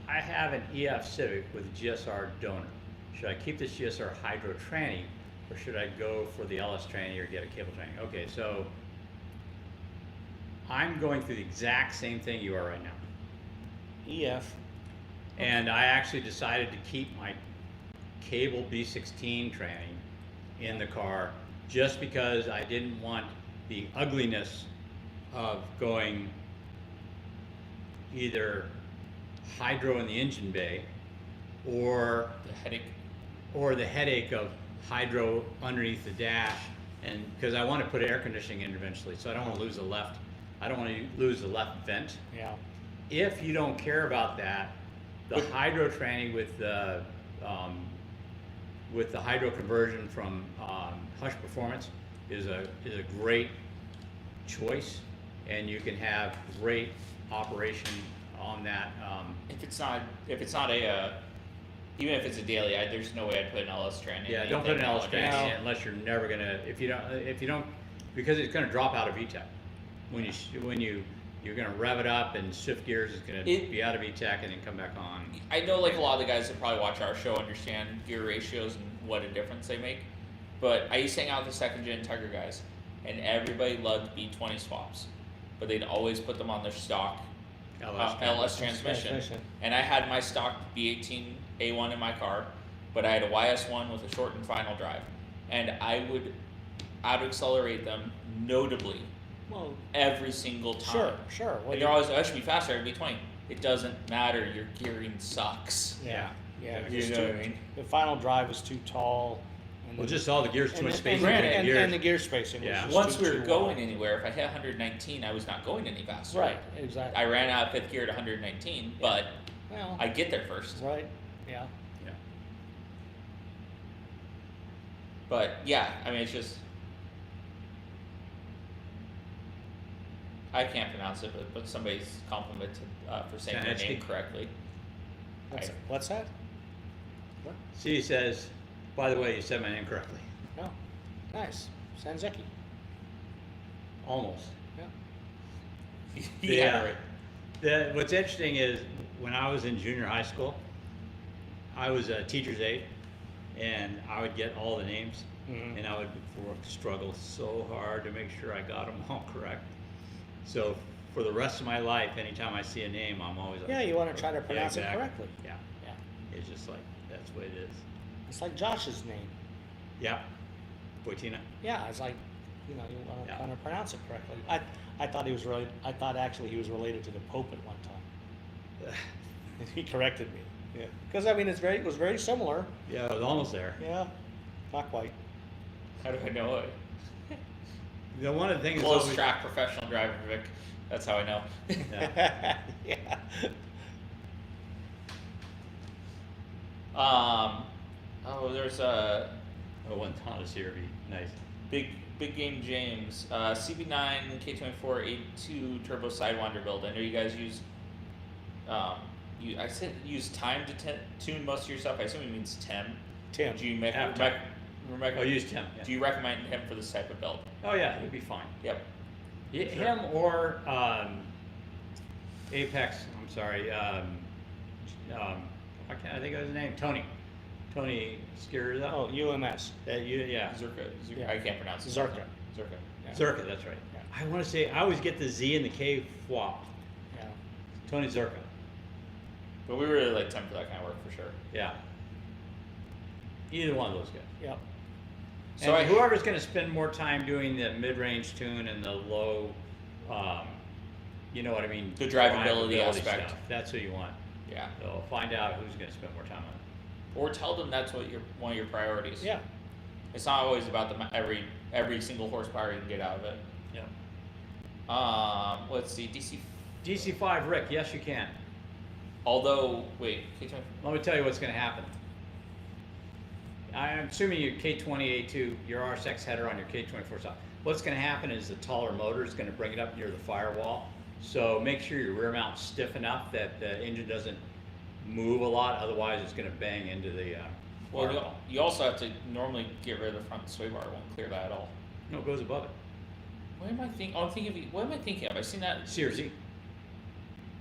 [SPEAKER 6] an EF Civic with GSR donor. Should I keep this GSR hydro tranny, or should I go for the LS tranny or get a cable tranny? Okay, so I'm going through the exact same thing you are right now.
[SPEAKER 5] EF.
[SPEAKER 6] And I actually decided to keep my cable B16 tranny in the car just because I didn't want the ugliness of going either hydro in the engine bay or
[SPEAKER 4] The headache.
[SPEAKER 6] the headache of hydro underneath the dash, and because I want to put air conditioning in eventually, so I don't want to lose the left vent.
[SPEAKER 5] Yeah.
[SPEAKER 6] If you don't care about that, the hydro tranny with the hydro conversion from Hush Performance is a great choice, and you can have great operation on that.
[SPEAKER 4] If it's not a even if it's a daily, there's no way I'd put an LS tranny.
[SPEAKER 6] Yeah,
[SPEAKER 4] in
[SPEAKER 6] don't put an LS
[SPEAKER 4] anything
[SPEAKER 6] tranny
[SPEAKER 4] nowadays.
[SPEAKER 6] in unless you're never gonna. If you don't, because it's gonna drop out of VTEC when you're gonna rev it up and shift gears. It's gonna be out of VTEC and then come back on.
[SPEAKER 4] I know like a lot of the guys that probably watch our show understand gear ratios and what a difference they make. But I used to hang out with the second gen Tiger guys, and everybody loved B20 swaps, but they'd always put them on their stock LS transmission. And I had my stock B18 A1 in my car, but I had a YS1 with a shortened final drive, and I would out accelerate them notably
[SPEAKER 5] Well,
[SPEAKER 4] every single time.
[SPEAKER 5] sure. Well,
[SPEAKER 4] And you're always, I should be faster, I should be 20. It doesn't matter, your gearing sucks.
[SPEAKER 5] Yeah.
[SPEAKER 4] You
[SPEAKER 5] it's
[SPEAKER 4] know
[SPEAKER 5] too-
[SPEAKER 4] what I mean?
[SPEAKER 5] The final drive is too tall. And
[SPEAKER 6] Well,
[SPEAKER 5] the-
[SPEAKER 6] just all the gears, too
[SPEAKER 5] and
[SPEAKER 6] much
[SPEAKER 5] the-
[SPEAKER 6] space.
[SPEAKER 5] and,
[SPEAKER 6] in the
[SPEAKER 5] and,
[SPEAKER 6] gears.
[SPEAKER 5] and the gear spacing.
[SPEAKER 6] Yeah.
[SPEAKER 5] Was just
[SPEAKER 4] Once
[SPEAKER 5] too,
[SPEAKER 4] we were
[SPEAKER 5] too
[SPEAKER 4] going
[SPEAKER 5] wide.
[SPEAKER 4] anywhere, if I hit 119, I was not going any faster.
[SPEAKER 5] Right. Exactly.
[SPEAKER 4] I ran out of fifth gear at 119, but
[SPEAKER 5] Well.
[SPEAKER 4] I get there first.
[SPEAKER 5] Right. Yeah.
[SPEAKER 6] Yeah.
[SPEAKER 4] But yeah, I mean, it's just I can't pronounce it, but somebody's complimented for saying their name
[SPEAKER 6] Sanetsky.
[SPEAKER 4] correctly.
[SPEAKER 5] What's that?
[SPEAKER 6] C says, by the way, you said my name correctly.
[SPEAKER 5] No. Nice. Sanzeki.
[SPEAKER 6] Almost.
[SPEAKER 5] Yeah.
[SPEAKER 4] Yeah.
[SPEAKER 6] What's interesting is when I was in junior high school, I was a teacher's aide, and I would get all the names,
[SPEAKER 5] Mhm.
[SPEAKER 6] and I would struggle so hard to make sure I got them all correct. So for the rest of my life, anytime I see a name, I'm always like,
[SPEAKER 5] Yeah, you want to try to
[SPEAKER 6] yeah,
[SPEAKER 5] pronounce it
[SPEAKER 6] exactly.
[SPEAKER 5] correctly.
[SPEAKER 6] Yeah,
[SPEAKER 5] Yeah.
[SPEAKER 6] it's just like that's the way it is.
[SPEAKER 5] It's like Josh's name.
[SPEAKER 6] Yeah, Boitina.
[SPEAKER 5] Yeah, it's like, you want to
[SPEAKER 6] Yeah.
[SPEAKER 5] kind of pronounce it correctly. I thought actually he was related to the Pope at one time. He corrected me. Yeah. Because I mean, it was very similar.
[SPEAKER 6] Yeah, I was almost there.
[SPEAKER 5] Yeah. Not quite.
[SPEAKER 4] How do I know it?
[SPEAKER 6] One of the things.
[SPEAKER 4] Close
[SPEAKER 6] always-
[SPEAKER 4] track professional driver, Vic. That's how I know.
[SPEAKER 6] Yeah.
[SPEAKER 5] Yeah.
[SPEAKER 4] There's a
[SPEAKER 6] Oh, one Thomas here would be nice.
[SPEAKER 4] big game James. CB9 K24 A2 turbo sidewinder build. I know you guys use. I said use time to tune most of your stuff. I assume he means Tim.
[SPEAKER 5] Tim.
[SPEAKER 4] Do you
[SPEAKER 6] Oh, use Tim. Yeah.
[SPEAKER 4] Do you recommend him for this type of build?
[SPEAKER 6] Oh yeah, he'd be fine.
[SPEAKER 4] Yep.
[SPEAKER 6] Him or Apex. I'm sorry. I can't think of his name. Tony Skirza.
[SPEAKER 5] Oh, UMS.
[SPEAKER 6] Yeah.
[SPEAKER 4] Zerka.
[SPEAKER 5] Yeah.
[SPEAKER 4] I can't pronounce it.
[SPEAKER 5] Zerka.
[SPEAKER 4] Zerka.
[SPEAKER 5] Yeah.
[SPEAKER 6] Zerka. That's right.
[SPEAKER 5] Yeah.
[SPEAKER 6] I want to say I always get the Z and the K flop.
[SPEAKER 5] Yeah.
[SPEAKER 6] Tony Zerka.
[SPEAKER 4] But we really like Tim for that kind of work for sure.
[SPEAKER 6] Yeah. Either one of those guys.
[SPEAKER 5] Yep.
[SPEAKER 1] So
[SPEAKER 6] And whoever's going to spend more time doing the mid-range tune and the low, you know what I mean?
[SPEAKER 4] The drivability aspect.
[SPEAKER 6] Stuff, that's who you want.
[SPEAKER 4] Yeah.
[SPEAKER 6] So find out who's going to spend more time on it.
[SPEAKER 4] Or tell them that's what one of your priorities.
[SPEAKER 5] Yeah.
[SPEAKER 4] It's not always about every single horsepower you can get out of it.
[SPEAKER 6] Yeah.
[SPEAKER 4] Let's see,
[SPEAKER 6] DC5 Rick, yes you can.
[SPEAKER 4] Although, wait,
[SPEAKER 6] Let me tell you what's going to happen. I'm assuming your K20A2, your RSX header on your K24 side. What's going to happen is the taller motor is going to bring it up near the firewall. So make sure your rear mount's stiff enough that the engine doesn't move a lot. Otherwise, it's going to bang into the
[SPEAKER 4] well,
[SPEAKER 6] firewall.
[SPEAKER 4] you also have to normally get rid of the front sway bar. It won't clear that at all.
[SPEAKER 6] No, it goes above it.
[SPEAKER 4] What am I thinking? Oh, I'm thinking. What am I thinking of? I seen that.
[SPEAKER 6] CRZ.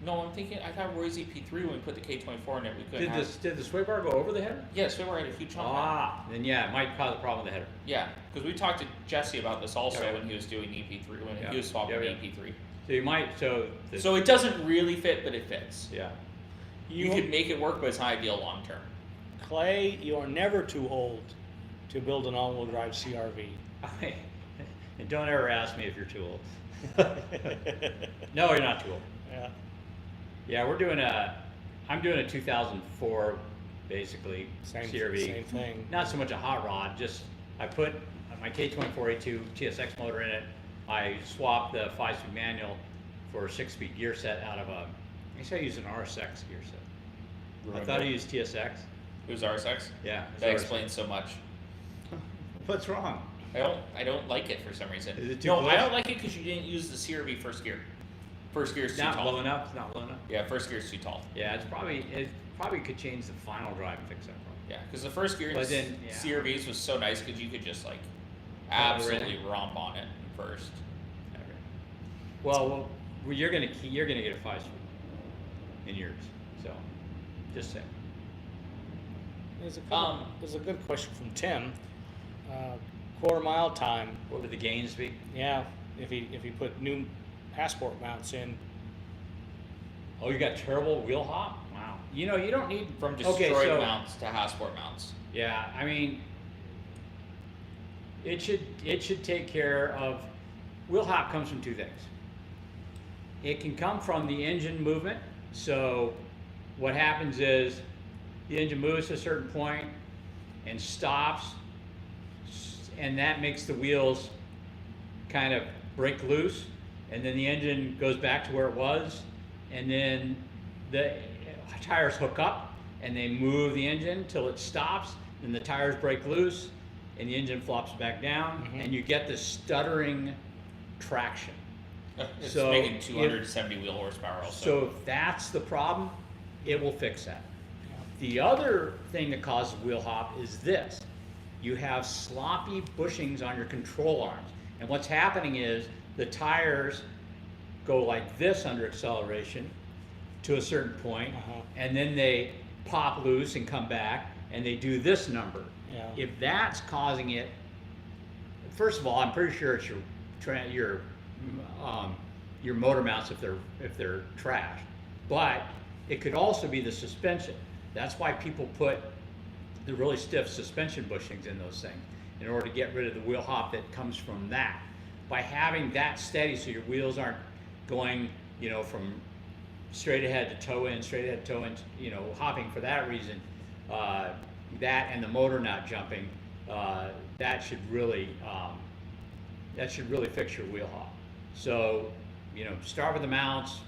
[SPEAKER 4] No, I'm thinking. I thought Roy's EP3 when we put the K24 in it. We couldn't.
[SPEAKER 6] Did the sway bar go over the header?
[SPEAKER 4] Yeah, sway bar had a huge chunk.
[SPEAKER 6] Then yeah, it might cause a problem with the header.
[SPEAKER 4] Yeah, because we talked to Jesse about this also
[SPEAKER 6] Yeah.
[SPEAKER 4] when he was doing EP3 when
[SPEAKER 6] Yeah.
[SPEAKER 4] he was swapping
[SPEAKER 6] Yeah, yeah.
[SPEAKER 4] EP3.
[SPEAKER 6] So you might
[SPEAKER 4] So it doesn't really fit, but it fits.
[SPEAKER 6] yeah.
[SPEAKER 4] You could make it work, but it's not ideal long term.
[SPEAKER 5] Clay, you are never too old to build an all-wheel drive CRV.
[SPEAKER 6] And don't ever ask me if you're too old. No, you're not too old.
[SPEAKER 5] Yeah.
[SPEAKER 6] Yeah, I'm doing a 2004 basically CRV.
[SPEAKER 5] Same thing.
[SPEAKER 6] Not so much a hot rod, just I put my K24A2 TSX motor in it. I swapped the 5-speed manual for a 6-speed gear set out of I guess I used an RSX gear set. I thought I used TSX.
[SPEAKER 4] It was RSX.
[SPEAKER 6] Yeah. it was
[SPEAKER 4] That
[SPEAKER 6] RSX.
[SPEAKER 4] explains so much.
[SPEAKER 6] What's wrong?
[SPEAKER 4] I don't like it for some reason.
[SPEAKER 6] Is it too
[SPEAKER 4] No,
[SPEAKER 6] close?
[SPEAKER 4] I don't like it because you didn't use the CRV first gear. First gear is too
[SPEAKER 6] Not
[SPEAKER 4] tall.
[SPEAKER 6] low enough. It's not low enough.
[SPEAKER 4] Yeah, first gear is too tall.
[SPEAKER 6] Yeah, it probably could change the final drive and fix that problem.
[SPEAKER 4] Yeah, because the first gear in
[SPEAKER 6] But then, yeah.
[SPEAKER 4] CRVs was so nice because you could just like
[SPEAKER 6] Oh,
[SPEAKER 4] absolutely romp on it first.
[SPEAKER 6] Well, you're gonna get a 5-speed in yours, so just saying.
[SPEAKER 5] There's a good question from Tim. Quarter mile time.
[SPEAKER 6] What would the gains be?
[SPEAKER 5] Yeah, if he put new passport mounts in.
[SPEAKER 6] Oh, you got terrible wheel hop? Wow. You don't need
[SPEAKER 4] From destroyed mounts to Hasport mounts.
[SPEAKER 6] Yeah, I mean, it should take care of. Wheel hop comes from two things. It can come from the engine movement. So what happens is the engine moves to a certain point and stops, and that makes the wheels kind of break loose, and then the engine goes back to where it was, and then the tires hook up and they move the engine till it stops, and the tires break loose and the engine flops back down, and you get this stuttering traction.
[SPEAKER 4] It's
[SPEAKER 6] So
[SPEAKER 4] making 270 wheel horsepower also.
[SPEAKER 6] So if that's the problem, it will fix that. The other thing that causes wheel hop is this. You have sloppy bushings on your control arms. And what's happening is the tires go like this under acceleration to a certain point, and then they pop loose and come back, and they do this number.
[SPEAKER 5] Yeah.
[SPEAKER 6] If that's causing it, first of all, I'm pretty sure it's your motor mounts if they're trashed, but it could also be the suspension. That's why people put the really stiff suspension bushings in those things in order to get rid of the wheel hop that comes from that. By having that steady, so your wheels aren't going, from straight ahead to toe in, hopping for that reason. That and the motor not jumping, that should really fix your wheel hop. So, start with the mounts,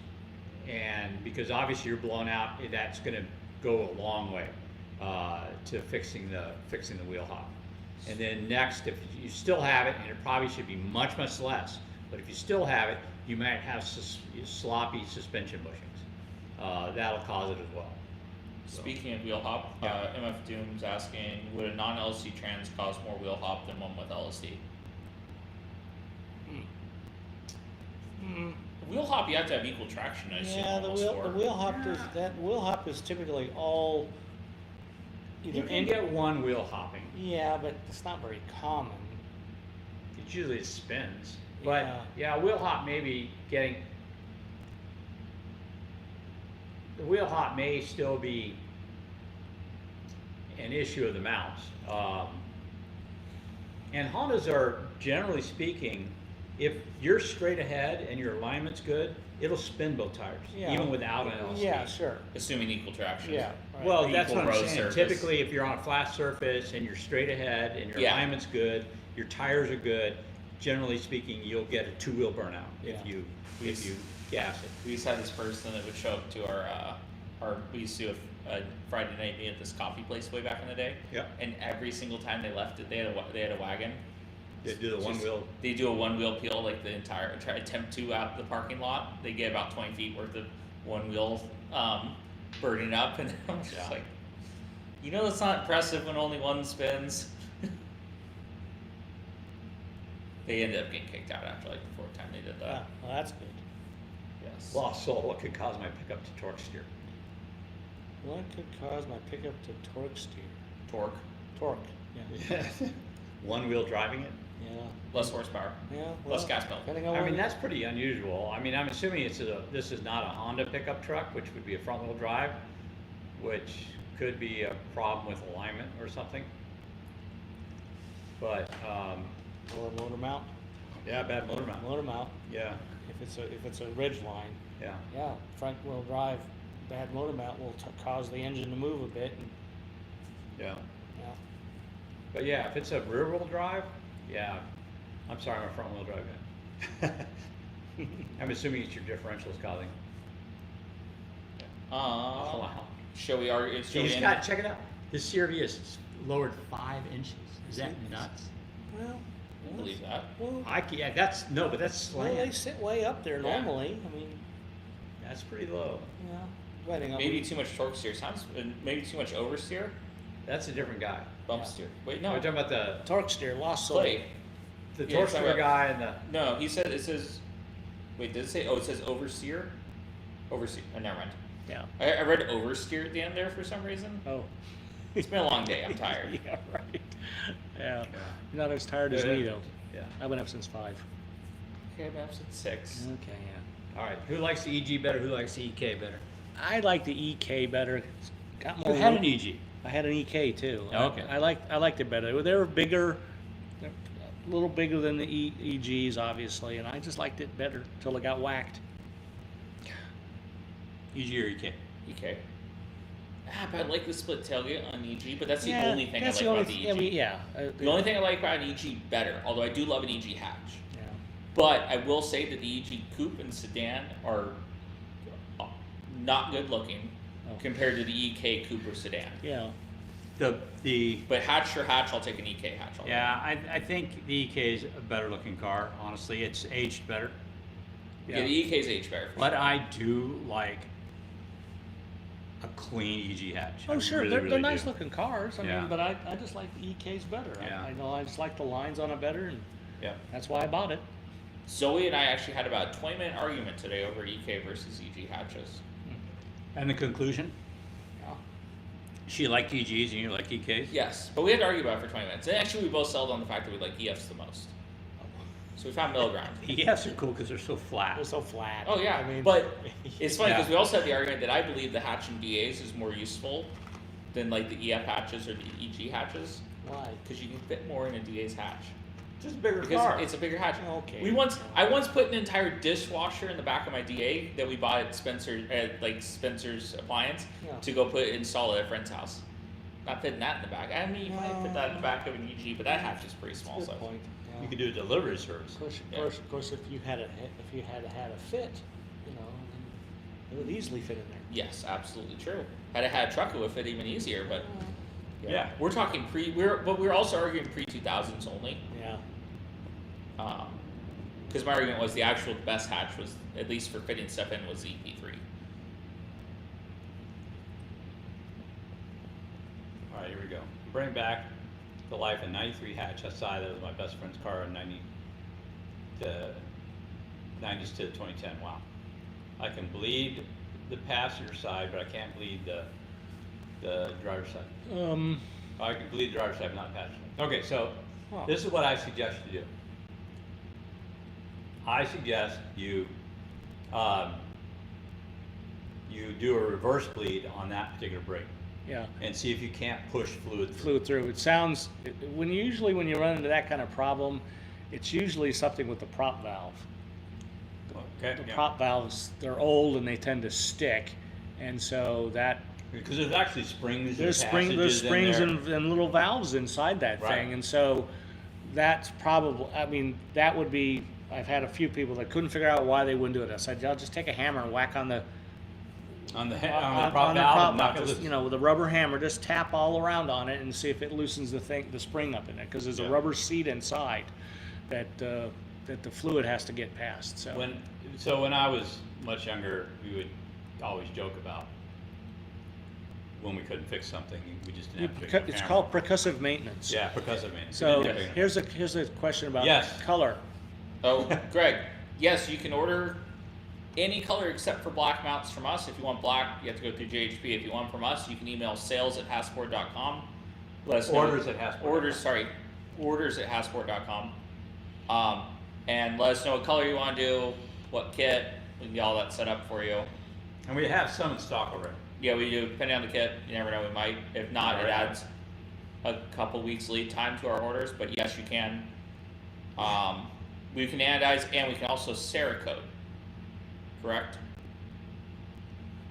[SPEAKER 6] and because obviously you're blown out, that's going to go a long way to fixing the wheel hop. And then next, if you still have it, and it probably should be much, much less, but if you still have it, you might have sloppy suspension bushings. That'll cause it as well.
[SPEAKER 4] Speaking of wheel hop,
[SPEAKER 6] Yeah.
[SPEAKER 4] MF Doom's asking, would a non-LSD trans cause more wheel hop than one with LSD? Wheel hop, you have to have equal traction, I assume.
[SPEAKER 5] Yeah, the wheel hop is typically all either
[SPEAKER 6] You can get one wheel hopping.
[SPEAKER 5] Yeah, but it's not very common.
[SPEAKER 6] It's usually spins. But
[SPEAKER 5] Yeah.
[SPEAKER 6] wheel hop may be getting. The wheel hop may still be an issue of the mounts. And Hondas are, generally speaking, if you're straight ahead and your alignment's good, it'll spin both tires,
[SPEAKER 5] Yeah.
[SPEAKER 6] even without an LSD.
[SPEAKER 5] Yeah, sure.
[SPEAKER 1] Assuming equal traction.
[SPEAKER 5] Yeah. Right.
[SPEAKER 6] Well,
[SPEAKER 1] Equal
[SPEAKER 6] that's what I'm
[SPEAKER 1] road
[SPEAKER 6] saying.
[SPEAKER 1] surface.
[SPEAKER 6] Typically, if you're on a flat surface and you're straight ahead and your
[SPEAKER 1] Yeah.
[SPEAKER 6] alignment's good, your tires are good, generally speaking, you'll get a two-wheel burnout if
[SPEAKER 5] Yeah.
[SPEAKER 6] you
[SPEAKER 1] Yes.
[SPEAKER 6] gas it.
[SPEAKER 1] We used to have this person that would show up to we used to have a Friday night meet at this coffee place way back in the day.
[SPEAKER 6] Yep.
[SPEAKER 1] And every single time they left it, they had a wagon.
[SPEAKER 6] They do the
[SPEAKER 1] Just-
[SPEAKER 6] one-wheel.
[SPEAKER 1] They do a one-wheel peel, like the entire, attempt to out the parking lot. They get about 20 feet worth of one wheel burning up, and I'm just
[SPEAKER 6] Yeah.
[SPEAKER 1] like, you know, it's not impressive when only one spins. They ended up getting kicked out after like the fourth time they did
[SPEAKER 5] Yeah,
[SPEAKER 1] that.
[SPEAKER 5] well, that's good.
[SPEAKER 1] Yes.
[SPEAKER 6] Lost soul, what could cause my pickup to torque steer?
[SPEAKER 5] What could cause my pickup to torque steer?
[SPEAKER 1] Torque,
[SPEAKER 5] Torque, yeah.
[SPEAKER 6] One-wheel driving it?
[SPEAKER 5] Yeah.
[SPEAKER 1] less horsepower,
[SPEAKER 5] Yeah.
[SPEAKER 1] less
[SPEAKER 5] well,
[SPEAKER 1] gas bill.
[SPEAKER 5] Depending on
[SPEAKER 6] I
[SPEAKER 5] where
[SPEAKER 6] mean,
[SPEAKER 5] you-
[SPEAKER 6] that's pretty unusual. I mean, I'm assuming this is not a Honda pickup truck, which would be a front-wheel drive, which could be a problem with alignment or something. But,
[SPEAKER 5] or motor mount.
[SPEAKER 6] yeah, bad motor mount.
[SPEAKER 5] Motor mount.
[SPEAKER 6] Yeah,
[SPEAKER 5] If it's a Ridgeline,
[SPEAKER 6] yeah.
[SPEAKER 5] yeah, front wheel drive, bad motor mount will cause the engine to move a bit. And,
[SPEAKER 6] Yeah.
[SPEAKER 5] yeah.
[SPEAKER 6] But yeah, if it's a rear-wheel drive, yeah, I'm sorry, I'm a front-wheel drive guy. I'm assuming it's your differentials causing. Wow.
[SPEAKER 1] Shall we argue? Shall we
[SPEAKER 6] He's
[SPEAKER 1] end
[SPEAKER 6] got,
[SPEAKER 1] it?
[SPEAKER 6] check it out. His CRV is lowered 5 inches. Is that nuts?
[SPEAKER 5] Well,
[SPEAKER 1] I believe that.
[SPEAKER 5] well,
[SPEAKER 6] Yeah, that's, no, but that's
[SPEAKER 5] well, they
[SPEAKER 6] slant.
[SPEAKER 5] sit way up there
[SPEAKER 1] Yeah.
[SPEAKER 5] normally. I mean,
[SPEAKER 6] That's pretty low.
[SPEAKER 5] yeah, depending on
[SPEAKER 1] Maybe too much torque steer sounds. Maybe too much oversteer.
[SPEAKER 6] That's a different guy.
[SPEAKER 1] Bump
[SPEAKER 5] Yeah.
[SPEAKER 1] steer. Wait,
[SPEAKER 6] No,
[SPEAKER 1] no.
[SPEAKER 6] we're talking about the
[SPEAKER 5] torque steer, lost soul.
[SPEAKER 1] Clay.
[SPEAKER 6] the
[SPEAKER 1] Yeah,
[SPEAKER 6] torque
[SPEAKER 1] it's
[SPEAKER 6] steer
[SPEAKER 1] about-
[SPEAKER 6] guy and the.
[SPEAKER 1] No, he said it says. Wait, did it say? Oh, it says oversteer. Oversteer. Oh, never mind.
[SPEAKER 5] Yeah.
[SPEAKER 1] I read oversteer at the end there for some reason.
[SPEAKER 5] Oh.
[SPEAKER 1] It's been a long day. I'm tired.
[SPEAKER 5] Yeah, right. Yeah. You're not as tired as me though.
[SPEAKER 6] Yeah.
[SPEAKER 5] I've been up since 5.
[SPEAKER 1] Okay, perhaps it's 6.
[SPEAKER 5] Okay, yeah.
[SPEAKER 6] All right. Who likes the EG better? Who likes the EK better?
[SPEAKER 5] I like the EK better. It's got
[SPEAKER 6] You
[SPEAKER 5] more.
[SPEAKER 6] had
[SPEAKER 5] room.
[SPEAKER 6] an EG.
[SPEAKER 5] I had an EK too.
[SPEAKER 6] Oh, okay.
[SPEAKER 5] I liked it better. They were bigger, they're a little bigger than the EGs, obviously, and I just liked it better till it got whacked.
[SPEAKER 6] EG or EK?
[SPEAKER 1] EK. But I like the split tailgate on EG, but that's the
[SPEAKER 5] Yeah,
[SPEAKER 1] only thing I
[SPEAKER 5] that's
[SPEAKER 1] like
[SPEAKER 5] the only
[SPEAKER 1] about the EG.
[SPEAKER 5] I mean, yeah.
[SPEAKER 1] The only thing I like about an EG better, although I do love an EG hatch.
[SPEAKER 5] Yeah.
[SPEAKER 1] But I will say that the EG coupe and sedan are not good looking
[SPEAKER 5] Oh.
[SPEAKER 1] compared to the EK coupe or sedan.
[SPEAKER 5] Yeah.
[SPEAKER 6] The
[SPEAKER 1] But hatch for hatch, I'll take an EK hatch. all day.
[SPEAKER 6] yeah, I think the EK is a better looking car. Honestly, it's aged better.
[SPEAKER 1] Yeah, the EK's age better. For
[SPEAKER 6] But
[SPEAKER 1] sure.
[SPEAKER 6] I do like a clean EG hatch. I
[SPEAKER 5] Oh, sure.
[SPEAKER 6] really,
[SPEAKER 5] they're
[SPEAKER 6] really
[SPEAKER 5] nice
[SPEAKER 6] do.
[SPEAKER 5] looking cars. I
[SPEAKER 6] Yeah.
[SPEAKER 5] mean, but I just like the EKs better.
[SPEAKER 6] Yeah.
[SPEAKER 5] I know I just like the lines on it better, and
[SPEAKER 6] Yeah.
[SPEAKER 5] that's why I bought it.
[SPEAKER 1] Zoe and I actually had about a 20-minute argument today over EK versus EG hatches.
[SPEAKER 6] And the conclusion?
[SPEAKER 5] Yeah.
[SPEAKER 6] She liked EGs and you like EKs?
[SPEAKER 1] Yes, but we had to argue about it for 20 minutes. And actually, we both settled on the fact that we like EFs the most. So we found middle ground.
[SPEAKER 6] EFs are cool because they're so
[SPEAKER 5] They're
[SPEAKER 6] flat.
[SPEAKER 5] so flat.
[SPEAKER 1] Oh yeah,
[SPEAKER 5] I mean,
[SPEAKER 1] but it's funny because
[SPEAKER 6] Yeah.
[SPEAKER 1] we also had the argument that I believe the hatch in DAs is more useful than like the EF hatches or the EG hatches
[SPEAKER 5] why?
[SPEAKER 1] because you can fit more in a DA's hatch.
[SPEAKER 6] Just a bigger
[SPEAKER 1] Because
[SPEAKER 6] car.
[SPEAKER 1] it's a bigger hatch.
[SPEAKER 5] Okay.
[SPEAKER 1] I once put an entire dishwasher in the back of my DA that we bought at Spencer's Appliance
[SPEAKER 5] Yeah.
[SPEAKER 1] to go install it at a friend's house. Not fitting that in the back. I mean, you might put that in the back of an EG, but that hatch is pretty small.
[SPEAKER 5] Good
[SPEAKER 1] So
[SPEAKER 5] point. Yeah.
[SPEAKER 6] You could do a delivery service.
[SPEAKER 5] Of course, if you had had a fit, you know, then it would easily fit in there.
[SPEAKER 1] yes, absolutely true. Had I had a truck, it would fit even easier. But
[SPEAKER 6] Yeah.
[SPEAKER 1] we're talking we're also arguing pre-2000s only.
[SPEAKER 5] Yeah.
[SPEAKER 1] Because my argument was the actual best hatch was, at least for fitting stuff in, was the EP3.
[SPEAKER 6] All right, here we go. Bring back to life a 93 hatch SI. That was my best friend's car in 90s to 2010. Wow. I can bleed the passenger side, but I can't bleed the driver's side. I can bleed the driver's side, but not the passenger side. Okay, so
[SPEAKER 5] Huh.
[SPEAKER 6] this is what I suggest you do. I suggest you you do a reverse bleed on that particular brake.
[SPEAKER 5] Yeah.
[SPEAKER 6] and see if you can't push fluid through.
[SPEAKER 5] Flew through. It sounds, when you run into that kind of problem, it's usually something with the prop valve.
[SPEAKER 6] Okay,
[SPEAKER 5] The
[SPEAKER 6] yeah.
[SPEAKER 5] prop valves, they're old and they tend to stick, and so that
[SPEAKER 6] Because there's actually springs and
[SPEAKER 5] there's
[SPEAKER 6] passages
[SPEAKER 5] springs
[SPEAKER 6] in there.
[SPEAKER 5] and little valves inside that
[SPEAKER 6] Right.
[SPEAKER 5] thing, and so that's probably. I mean, that would be. I've had a few people that couldn't figure out why they wouldn't do it. I said, "I'll just take a hammer and whack on the
[SPEAKER 6] on the
[SPEAKER 5] on
[SPEAKER 6] prop
[SPEAKER 5] the
[SPEAKER 6] valve,
[SPEAKER 5] prop
[SPEAKER 6] and knock
[SPEAKER 5] valve,
[SPEAKER 6] it
[SPEAKER 5] just,
[SPEAKER 6] loose.
[SPEAKER 5] you know, with a rubber hammer, just tap all around on it and see if it loosens the spring up in it, because there's a
[SPEAKER 6] Yeah.
[SPEAKER 5] rubber seat inside that that the fluid has to get past. So
[SPEAKER 6] When I was much younger, we would always joke about when we couldn't fix something, we just didn't have to fix
[SPEAKER 5] it's called percussive maintenance.
[SPEAKER 6] Yeah, because of maintenance.
[SPEAKER 5] So
[SPEAKER 6] We didn't have to-
[SPEAKER 5] here's a question about
[SPEAKER 6] Yes.
[SPEAKER 5] color.
[SPEAKER 4] Oh, Greg, yes, you can order any color except for black mounts from us. If you want black, you have to go through JHP. If you want from us, you can email sales@hassport.com. Let us know.
[SPEAKER 6] Orders at Hassport.
[SPEAKER 4] Orders@hassport.com. And let us know what color you want to do, what kit. We can get all that set up for you.
[SPEAKER 6] And we have some in stock already.
[SPEAKER 4] Yeah, we do. Depending on the kit, you never know. We might. If not, it
[SPEAKER 6] Alright.
[SPEAKER 4] adds a couple weeks lead time to our orders. But yes, you can. We can anodize and we can also Cerakote. Correct?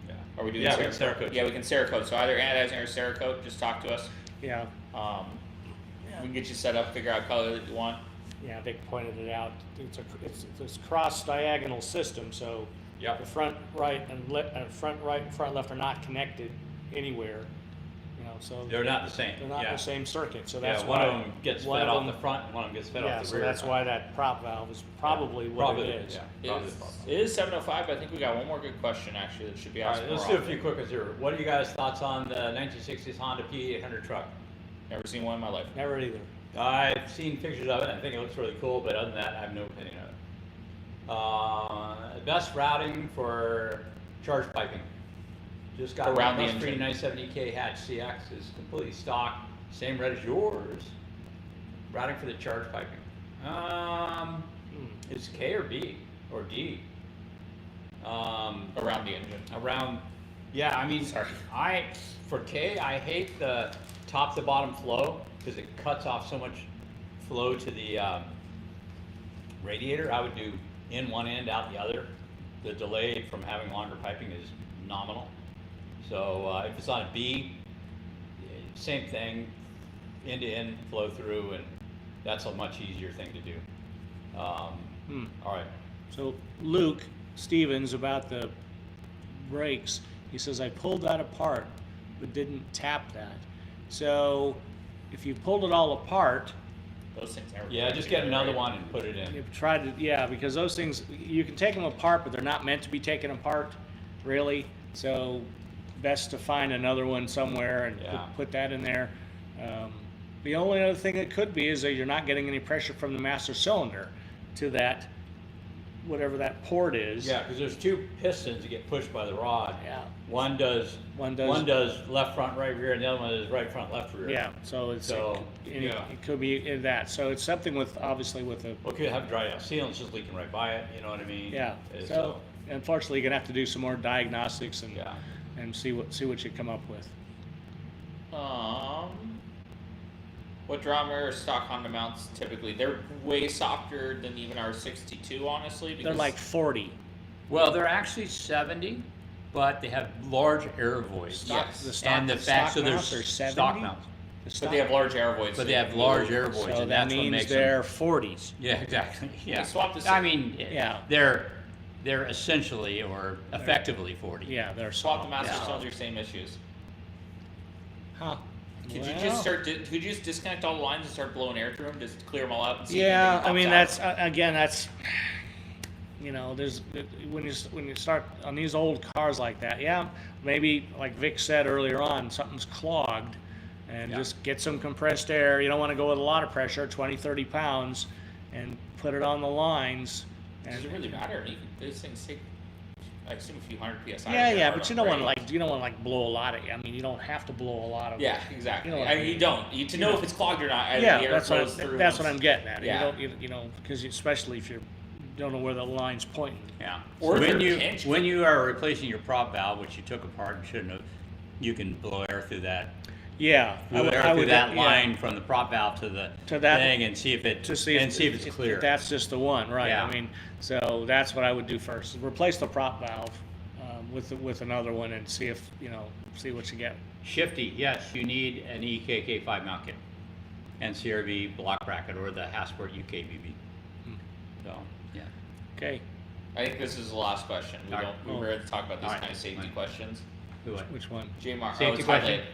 [SPEAKER 6] Yeah.
[SPEAKER 4] Are we doing
[SPEAKER 6] Yeah, we can Cerakote.
[SPEAKER 4] Yeah, we can Cerakote. So either anodizing or Cerakote. Just talk to us.
[SPEAKER 5] Yeah,
[SPEAKER 4] We can get you set up. Figure out color that you want.
[SPEAKER 5] yeah. Dick pointed it out. It's a cross diagonal system, so
[SPEAKER 6] Yep.
[SPEAKER 5] the front right and front right and front left are not connected anywhere. You know, so
[SPEAKER 6] They're not the same.
[SPEAKER 5] they're not
[SPEAKER 6] yeah.
[SPEAKER 5] the same circuit. So
[SPEAKER 6] Yeah,
[SPEAKER 5] that's
[SPEAKER 6] one
[SPEAKER 5] why
[SPEAKER 6] of them gets
[SPEAKER 5] one
[SPEAKER 6] fed
[SPEAKER 5] of
[SPEAKER 6] off
[SPEAKER 5] them-
[SPEAKER 6] the front, and one of them gets fed
[SPEAKER 5] yeah,
[SPEAKER 6] off the
[SPEAKER 5] so
[SPEAKER 6] rear.
[SPEAKER 5] that's why that prop valve is probably what
[SPEAKER 6] Probably,
[SPEAKER 5] it is.
[SPEAKER 6] yeah.
[SPEAKER 4] It
[SPEAKER 6] Probably
[SPEAKER 4] is,
[SPEAKER 6] the problem.
[SPEAKER 4] it is 7:05. But I think we got one more good question actually that should be
[SPEAKER 6] All
[SPEAKER 4] asked
[SPEAKER 6] right,
[SPEAKER 4] more
[SPEAKER 6] let's do a
[SPEAKER 4] often.
[SPEAKER 6] few quick ones here. What are you guys' thoughts on the 1960s Honda P800 truck?
[SPEAKER 4] Never seen one in my life.
[SPEAKER 5] Never either.
[SPEAKER 6] I've seen pictures of it. I think it looks really cool, but other than that, I have no opinion of it. Best routing for charge piping. Just got
[SPEAKER 4] Around the
[SPEAKER 6] a
[SPEAKER 4] engine.
[SPEAKER 6] 970K hatch CX is completely stock, same red as yours. Routing for the charge piping. Is K or B or D?
[SPEAKER 4] Around the engine.
[SPEAKER 6] Around, yeah, I mean,
[SPEAKER 4] Sorry.
[SPEAKER 6] for K, I hate the top to bottom flow because it cuts off so much flow to the radiator. I would do in one end, out the other. The delay from having longer piping is nominal. So if it's on a B, same thing, end to end flow through, and that's a much easier thing to do. All right.
[SPEAKER 5] So Luke Stevens, about the brakes, he says, I pulled that apart but didn't tap that. So if you pulled it all apart,
[SPEAKER 4] Those things never.
[SPEAKER 6] Yeah, just get another one and put it in.
[SPEAKER 5] you've tried to, yeah, because those things, you can take them apart, but they're not meant to be taken apart, really. So best to find another one somewhere and
[SPEAKER 6] Yeah.
[SPEAKER 5] put that in there. The only other thing it could be is that you're not getting any pressure from the master cylinder to that, whatever that port is.
[SPEAKER 6] Yeah, because there's two pistons that get pushed by the rod.
[SPEAKER 5] Yeah.
[SPEAKER 6] One does
[SPEAKER 5] One does-
[SPEAKER 6] left front, right rear, and the other one is right front, left rear.
[SPEAKER 5] Yeah, so it's,
[SPEAKER 6] So,
[SPEAKER 5] it
[SPEAKER 6] yeah.
[SPEAKER 5] could be in that. So it's something with, obviously with a,
[SPEAKER 6] Well, could have dry out sealant's just leaking right by it, you know what I mean?
[SPEAKER 5] yeah.
[SPEAKER 6] Uh,
[SPEAKER 5] So unfortunately, you're gonna have to do some more diagnostics and,
[SPEAKER 6] Yeah.
[SPEAKER 5] and see what you come up with.
[SPEAKER 4] What drum or stock Honda mounts typically? They're way softer than even our 62, honestly. Because
[SPEAKER 5] They're like 40.
[SPEAKER 7] Well, they're actually 70, but they have large air voids.
[SPEAKER 5] Stock,
[SPEAKER 4] Yes.
[SPEAKER 5] the stock,
[SPEAKER 7] And the fact, so
[SPEAKER 5] mounts
[SPEAKER 7] there's
[SPEAKER 5] are 70.
[SPEAKER 7] stock mounts.
[SPEAKER 5] The
[SPEAKER 4] but
[SPEAKER 5] stock-
[SPEAKER 4] they have large air voids.
[SPEAKER 7] But
[SPEAKER 4] so
[SPEAKER 7] they
[SPEAKER 4] you
[SPEAKER 7] have
[SPEAKER 4] can
[SPEAKER 7] large
[SPEAKER 4] move.
[SPEAKER 7] air voids,
[SPEAKER 5] So
[SPEAKER 7] and
[SPEAKER 5] that
[SPEAKER 7] that's what
[SPEAKER 5] means
[SPEAKER 7] makes
[SPEAKER 5] they're
[SPEAKER 7] them.
[SPEAKER 5] 40s.
[SPEAKER 7] Yeah, exactly. Yeah.
[SPEAKER 4] swap the
[SPEAKER 7] I mean,
[SPEAKER 5] Yeah.
[SPEAKER 7] they're essentially or effectively 40.
[SPEAKER 5] Yeah, they're
[SPEAKER 4] Swap the
[SPEAKER 5] soft.
[SPEAKER 4] master
[SPEAKER 7] Yeah.
[SPEAKER 4] cylinder, same issues.
[SPEAKER 5] Huh.
[SPEAKER 4] Could you
[SPEAKER 5] Well,
[SPEAKER 4] just could you just disconnect all the lines and start blowing air through them, just clear them all out? And see
[SPEAKER 5] Yeah,
[SPEAKER 4] if anything
[SPEAKER 5] I mean
[SPEAKER 4] pops
[SPEAKER 5] that's again that's, you know, there's when you start on these old cars like that, yeah, maybe like Vic said earlier on, something's clogged, and just get some compressed air. You don't want to go with a lot of pressure, 20, 30 pounds, and put it on the lines.
[SPEAKER 4] out. Does it really matter? Those things take, I assume, a few hundred psi.
[SPEAKER 5] Yeah,
[SPEAKER 4] to
[SPEAKER 5] yeah,
[SPEAKER 4] get
[SPEAKER 5] but
[SPEAKER 4] hard
[SPEAKER 5] you
[SPEAKER 4] on
[SPEAKER 5] don't want to
[SPEAKER 4] brake.
[SPEAKER 5] like blow a lot of. I mean, you don't have to blow a lot of.
[SPEAKER 4] Yeah, exactly.
[SPEAKER 5] You know what
[SPEAKER 4] I
[SPEAKER 5] I
[SPEAKER 4] mean, you
[SPEAKER 5] mean.
[SPEAKER 4] don't. You, to know if it's clogged or not,
[SPEAKER 5] Yeah,
[SPEAKER 4] the air
[SPEAKER 5] that's
[SPEAKER 4] flows through.
[SPEAKER 5] what I'm
[SPEAKER 4] once.
[SPEAKER 5] getting at.
[SPEAKER 4] Yeah.
[SPEAKER 5] You know, because especially if you don't know where the line's pointing.
[SPEAKER 7] Yeah.
[SPEAKER 4] Or
[SPEAKER 7] So
[SPEAKER 4] if
[SPEAKER 7] when
[SPEAKER 4] you're
[SPEAKER 7] you
[SPEAKER 4] pinched.
[SPEAKER 7] when you are replacing your prop valve, which you took apart and shouldn't have,
[SPEAKER 6] you can blow air through that.
[SPEAKER 5] Yeah,
[SPEAKER 6] Blow air
[SPEAKER 5] I
[SPEAKER 6] through
[SPEAKER 5] would-
[SPEAKER 6] that
[SPEAKER 5] yeah.
[SPEAKER 6] line from the prop valve to the
[SPEAKER 5] To that-
[SPEAKER 6] thing and see if
[SPEAKER 5] To see if
[SPEAKER 6] it's clear.
[SPEAKER 5] That's just the one, right?
[SPEAKER 6] Yeah.
[SPEAKER 5] I mean, so that's what I would do first. Replace the prop valve with another one and see if see what you get.
[SPEAKER 6] Shifty, yes, you need an EKK5 mount kit and CRV block bracket or the Hasport UKBB. So, yeah.
[SPEAKER 5] Okay,
[SPEAKER 4] I think this is the last question. We
[SPEAKER 6] Alright.
[SPEAKER 4] don't. We were going to talk about these
[SPEAKER 6] Alright,
[SPEAKER 4] kind of safety
[SPEAKER 6] fine.
[SPEAKER 4] questions.
[SPEAKER 5] which one?
[SPEAKER 4] J-Mar.
[SPEAKER 6] Safety
[SPEAKER 4] it's
[SPEAKER 6] question.
[SPEAKER 4] highlighted.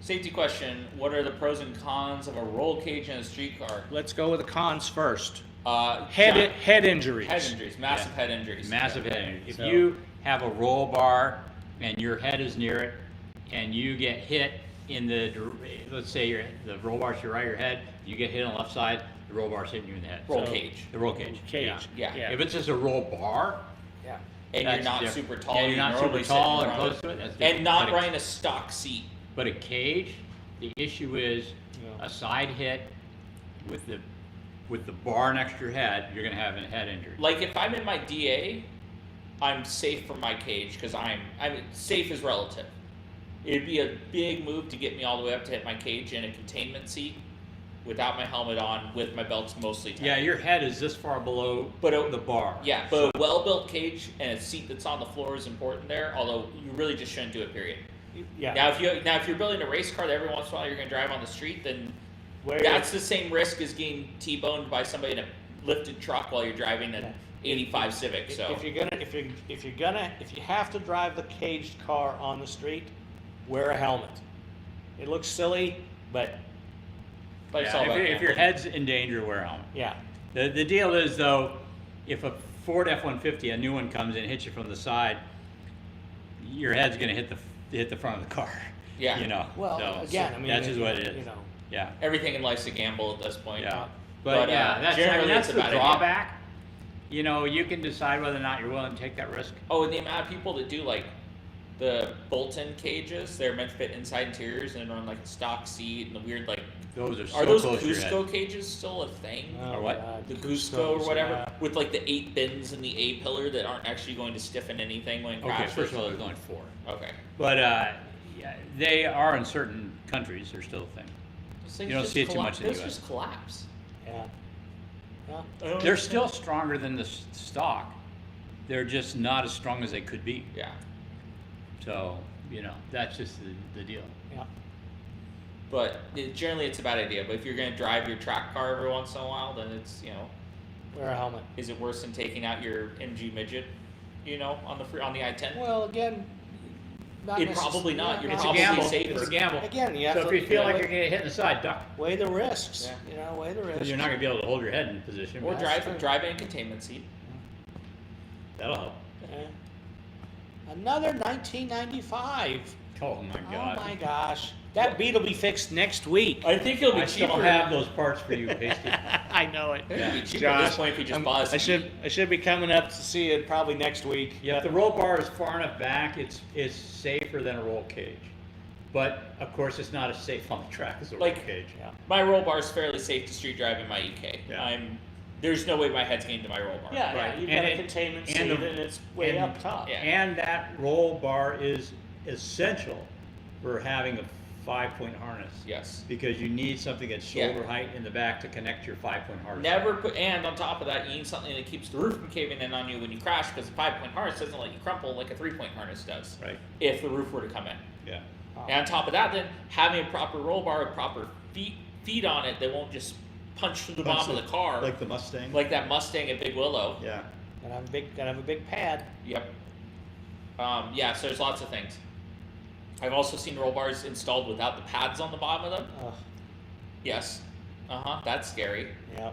[SPEAKER 4] Safety question: what are the pros and cons of a roll cage in a street car?
[SPEAKER 5] Let's go with the cons first.
[SPEAKER 4] Head
[SPEAKER 5] Head injuries.
[SPEAKER 4] injuries, massive head injuries.
[SPEAKER 6] Massive head injury. If
[SPEAKER 5] So-
[SPEAKER 6] you have a roll bar and your head is near it and you get hit in let's say the roll bar's to your right of your head, you get hit on the left side, the roll bar's hitting you in the head.
[SPEAKER 4] Roll
[SPEAKER 5] So-
[SPEAKER 4] cage.
[SPEAKER 6] The roll cage.
[SPEAKER 5] Cage.
[SPEAKER 4] Yeah.
[SPEAKER 5] Yeah.
[SPEAKER 6] If it's just a roll bar,
[SPEAKER 5] Yeah.
[SPEAKER 4] And you're
[SPEAKER 6] that's
[SPEAKER 4] not
[SPEAKER 6] different.
[SPEAKER 4] super tall.
[SPEAKER 6] Yeah, you're not super
[SPEAKER 4] normally
[SPEAKER 6] tall
[SPEAKER 4] sitting
[SPEAKER 6] and
[SPEAKER 4] in
[SPEAKER 6] close
[SPEAKER 4] front
[SPEAKER 6] to
[SPEAKER 4] of
[SPEAKER 6] it. That's
[SPEAKER 4] and
[SPEAKER 6] different.
[SPEAKER 4] not
[SPEAKER 6] But
[SPEAKER 4] running a stock seat.
[SPEAKER 6] But a cage, the issue is
[SPEAKER 5] Yeah.
[SPEAKER 6] a side hit with the bar next to your head, you're gonna have a head injury.
[SPEAKER 4] Like if I'm in my DA, I'm safe from my cage because I mean, safe is relative. It'd be a big move to get me all the way up to hit my cage in a containment seat without my helmet on, with my belts mostly tight.
[SPEAKER 6] Yeah, your head is this far below
[SPEAKER 4] But
[SPEAKER 6] the bar.
[SPEAKER 4] Yeah, but a well-built cage and a seat that's on the floor is important there. Although you really just shouldn't do it. Period.
[SPEAKER 5] Yeah.
[SPEAKER 4] Now, if you're building a race car that every once in a while you're going to drive on the street, then
[SPEAKER 5] Where-
[SPEAKER 4] that's the same risk as getting T-boned by somebody in a lifted truck while you're driving an '85 Civic. So
[SPEAKER 5] if you have to drive the caged car on the street, wear a helmet. It looks silly, but
[SPEAKER 4] but it's
[SPEAKER 6] Yeah,
[SPEAKER 4] all about
[SPEAKER 6] if your
[SPEAKER 4] gambling.
[SPEAKER 6] head's in danger, wear a helmet.
[SPEAKER 5] yeah.
[SPEAKER 6] The deal is though, if a Ford F-150, a new one comes in, hits you from the side, your head's gonna hit the front of the car.
[SPEAKER 4] Yeah.
[SPEAKER 6] You know.
[SPEAKER 5] Well,
[SPEAKER 6] so,
[SPEAKER 5] again, I mean,
[SPEAKER 6] that's just what it is.
[SPEAKER 5] You know,
[SPEAKER 6] Yeah.
[SPEAKER 4] Everything in life's a gamble at this point.
[SPEAKER 6] Yeah.
[SPEAKER 4] But,
[SPEAKER 6] But yeah, that's
[SPEAKER 4] generally
[SPEAKER 6] that's
[SPEAKER 4] it's
[SPEAKER 6] the
[SPEAKER 4] a bad idea.
[SPEAKER 6] drawback. You know, you can decide whether or not you're willing to take that risk.
[SPEAKER 4] Oh, and the amount of people that do like the Bolton cages, they're meant to fit inside interiors and run like a stock seat and the weird like.
[SPEAKER 6] Those are so
[SPEAKER 4] Are those
[SPEAKER 6] close to your head.
[SPEAKER 4] Cusco cages still a thing?
[SPEAKER 5] oh
[SPEAKER 6] Or what?
[SPEAKER 5] God,
[SPEAKER 4] The Cusco or whatever,
[SPEAKER 5] yeah.
[SPEAKER 4] with like the 8 bins and the A pillar that aren't actually going to stiffen anything when it
[SPEAKER 6] Okay,
[SPEAKER 4] crashes.
[SPEAKER 6] first of all, there's only 4.
[SPEAKER 4] Okay.
[SPEAKER 6] But yeah, they are in certain countries. They're still a thing.
[SPEAKER 4] Those things
[SPEAKER 6] You don't
[SPEAKER 4] just
[SPEAKER 6] see it too much in the
[SPEAKER 4] those
[SPEAKER 6] US.
[SPEAKER 4] just collapse.
[SPEAKER 5] Yeah. Yeah.
[SPEAKER 6] They're still stronger than the stock. They're just not as strong as they could be.
[SPEAKER 4] Yeah.
[SPEAKER 6] So, you know, that's just the deal.
[SPEAKER 5] Yeah.
[SPEAKER 4] But generally it's a bad idea. But if you're going to drive your track car every once in a while, then it's,
[SPEAKER 5] Wear a helmet.
[SPEAKER 4] is it worse than taking out your MG midget, on the I-10?
[SPEAKER 5] Well, again, not
[SPEAKER 4] It probably not. You're
[SPEAKER 6] It's a
[SPEAKER 4] probably
[SPEAKER 6] gamble.
[SPEAKER 4] safer.
[SPEAKER 6] It's a gamble.
[SPEAKER 5] Again, you have
[SPEAKER 6] So
[SPEAKER 5] to
[SPEAKER 6] if you feel like
[SPEAKER 5] weigh,
[SPEAKER 6] you're going to hit in the side, duck.
[SPEAKER 5] weigh the risks.
[SPEAKER 4] Yeah.
[SPEAKER 5] Weigh the risks.
[SPEAKER 6] Because you're not going to be able to hold your head in position.
[SPEAKER 4] Or
[SPEAKER 5] That's true.
[SPEAKER 4] drive in a containment seat.
[SPEAKER 6] That'll help.
[SPEAKER 5] Yeah. Another 1995.
[SPEAKER 6] Oh my God.
[SPEAKER 5] Oh my gosh. That beat will be fixed next week.
[SPEAKER 4] I think it'll be
[SPEAKER 6] I
[SPEAKER 4] cheaper.
[SPEAKER 6] still have those parts for you, Pasty.
[SPEAKER 5] I know it.
[SPEAKER 4] It'll be cheaper at this point if you just bought a
[SPEAKER 5] I
[SPEAKER 4] seat.
[SPEAKER 5] should be coming up to see it probably next week.
[SPEAKER 6] Yeah, if the roll bar is far enough back, it's safer than a roll cage. But of course, it's not as safe on the track as a roll
[SPEAKER 4] Like-
[SPEAKER 6] cage.
[SPEAKER 5] Yeah.
[SPEAKER 4] My roll bar is fairly safe to street drive in my EK.
[SPEAKER 6] Yeah.
[SPEAKER 4] There's no way my head's getting to my roll bar.
[SPEAKER 5] Yeah,
[SPEAKER 6] Right.
[SPEAKER 5] yeah. You've
[SPEAKER 6] And
[SPEAKER 5] got a
[SPEAKER 6] it-
[SPEAKER 5] containment
[SPEAKER 6] and
[SPEAKER 5] seat
[SPEAKER 6] the-
[SPEAKER 5] and it's way
[SPEAKER 6] and-
[SPEAKER 5] up top.
[SPEAKER 4] Yeah.
[SPEAKER 6] And that roll bar is essential for having a 5-point harness.
[SPEAKER 4] Yes.
[SPEAKER 6] Because you need something that's
[SPEAKER 4] Yeah.
[SPEAKER 6] shoulder height in the back to connect your 5-point harness.
[SPEAKER 4] Never put, and on top of that, you need something that keeps the roof from caving in on you when you crash, because a 5-point harness doesn't let you crumple like a 3-point harness does.
[SPEAKER 6] Right.
[SPEAKER 4] If the roof were to come in.
[SPEAKER 6] Yeah.
[SPEAKER 4] And on top of that, then having a proper roll bar with proper feet on it that won't just punch through the bottom of the car
[SPEAKER 8] Like the Mustang.
[SPEAKER 4] like that Mustang at Big Willow.
[SPEAKER 8] Yeah.
[SPEAKER 5] Gotta have a big pad.
[SPEAKER 4] Yep. Yeah, so there's lots of things. I've also seen roll bars installed without the pads on the bottom of them.
[SPEAKER 5] Ugh,
[SPEAKER 4] Yes. That's scary.
[SPEAKER 5] yeah.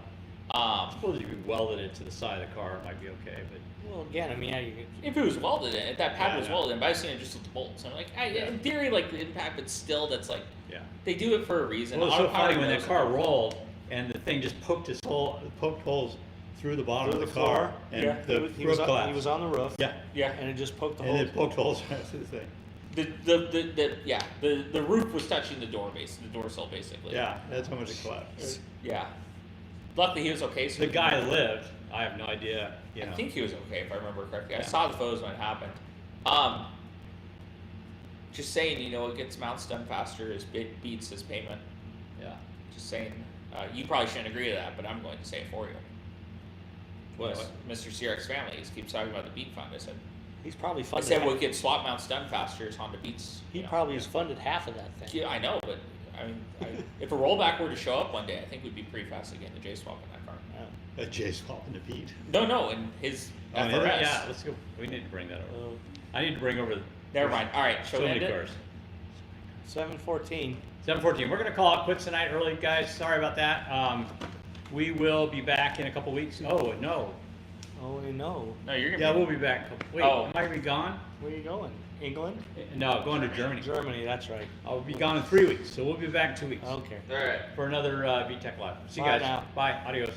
[SPEAKER 6] I suppose if you welded it to the side of the car, it might be okay, but
[SPEAKER 5] Well, again, I mean, yeah, you could,
[SPEAKER 4] If it was welded in, if that pad
[SPEAKER 6] Yeah,
[SPEAKER 4] was
[SPEAKER 6] yeah.
[SPEAKER 4] welded in, but I've seen it just with the bolts. I'm like, in theory, like the impact, but still, that's like,
[SPEAKER 6] yeah.
[SPEAKER 4] they do it for a reason.
[SPEAKER 6] Well, it's so
[SPEAKER 4] Autopilot
[SPEAKER 6] funny when that
[SPEAKER 4] knows
[SPEAKER 6] car
[SPEAKER 4] it.
[SPEAKER 6] rolled and the thing just poked holes through the bottom
[SPEAKER 8] Through
[SPEAKER 6] of the
[SPEAKER 8] the
[SPEAKER 6] car
[SPEAKER 8] floor.
[SPEAKER 6] and
[SPEAKER 4] Yeah.
[SPEAKER 6] the
[SPEAKER 5] he
[SPEAKER 6] roof
[SPEAKER 5] was
[SPEAKER 6] collapsed.
[SPEAKER 5] he was on the roof.
[SPEAKER 6] Yeah.
[SPEAKER 4] Yeah.
[SPEAKER 5] And it just poked the
[SPEAKER 6] And
[SPEAKER 5] hole.
[SPEAKER 6] it poked holes right through the thing.
[SPEAKER 4] The roof was touching the door base, the door sill, basically.
[SPEAKER 6] Yeah, that's how much it collapsed.
[SPEAKER 4] Yeah. Luckily, he was okay. So
[SPEAKER 6] The guy lived. I have no idea. You know.
[SPEAKER 4] I think he was okay, if I remember correctly. I
[SPEAKER 6] Yeah.
[SPEAKER 4] saw the photos when it happened. Just saying, you know, it gets mounts done faster is beats his payment.
[SPEAKER 6] Yeah.
[SPEAKER 4] Just saying. You probably shouldn't agree to that, but I'm going to say it for you.
[SPEAKER 6] What?
[SPEAKER 4] Mr. CRX family, he keeps talking about the beat fund. I said,
[SPEAKER 3] He's probably
[SPEAKER 4] I
[SPEAKER 3] funded.
[SPEAKER 4] said what gets swap mounts done faster is Honda Beats.
[SPEAKER 3] He
[SPEAKER 4] you know.
[SPEAKER 3] probably has funded half of that thing.
[SPEAKER 4] Yeah, I know, but I mean, if a rollback were to show up one day, I think we'd be pretty fast at getting the J swap in that car.
[SPEAKER 3] Yeah.
[SPEAKER 6] A J swap and a beat.
[SPEAKER 4] No, and his FRS.
[SPEAKER 6] Yeah, let's go. We need to bring that over. I need to bring over.
[SPEAKER 4] Never mind. All right, shall
[SPEAKER 6] So
[SPEAKER 4] we
[SPEAKER 6] many
[SPEAKER 4] end it?
[SPEAKER 6] cars.
[SPEAKER 3] 7:14.
[SPEAKER 6] 7:14. We're gonna call it quits tonight early, guys. Sorry about that. We will be back in a couple weeks. Oh no.
[SPEAKER 3] Oh, no.
[SPEAKER 4] No, you're gonna.
[SPEAKER 6] Yeah,
[SPEAKER 4] be
[SPEAKER 6] we'll be back. Wait,
[SPEAKER 4] Oh.
[SPEAKER 6] am I gonna be gone?
[SPEAKER 3] Where are you going? England?
[SPEAKER 6] No, going to Germany.
[SPEAKER 3] Germany, that's right.
[SPEAKER 6] I'll be gone in 3 weeks, so we'll be back in 2 weeks
[SPEAKER 4] Oh.
[SPEAKER 3] Okay.
[SPEAKER 4] All right.
[SPEAKER 6] for another VTEC Live. See you
[SPEAKER 3] Bye
[SPEAKER 6] guys.
[SPEAKER 3] now.
[SPEAKER 6] Bye. Adios.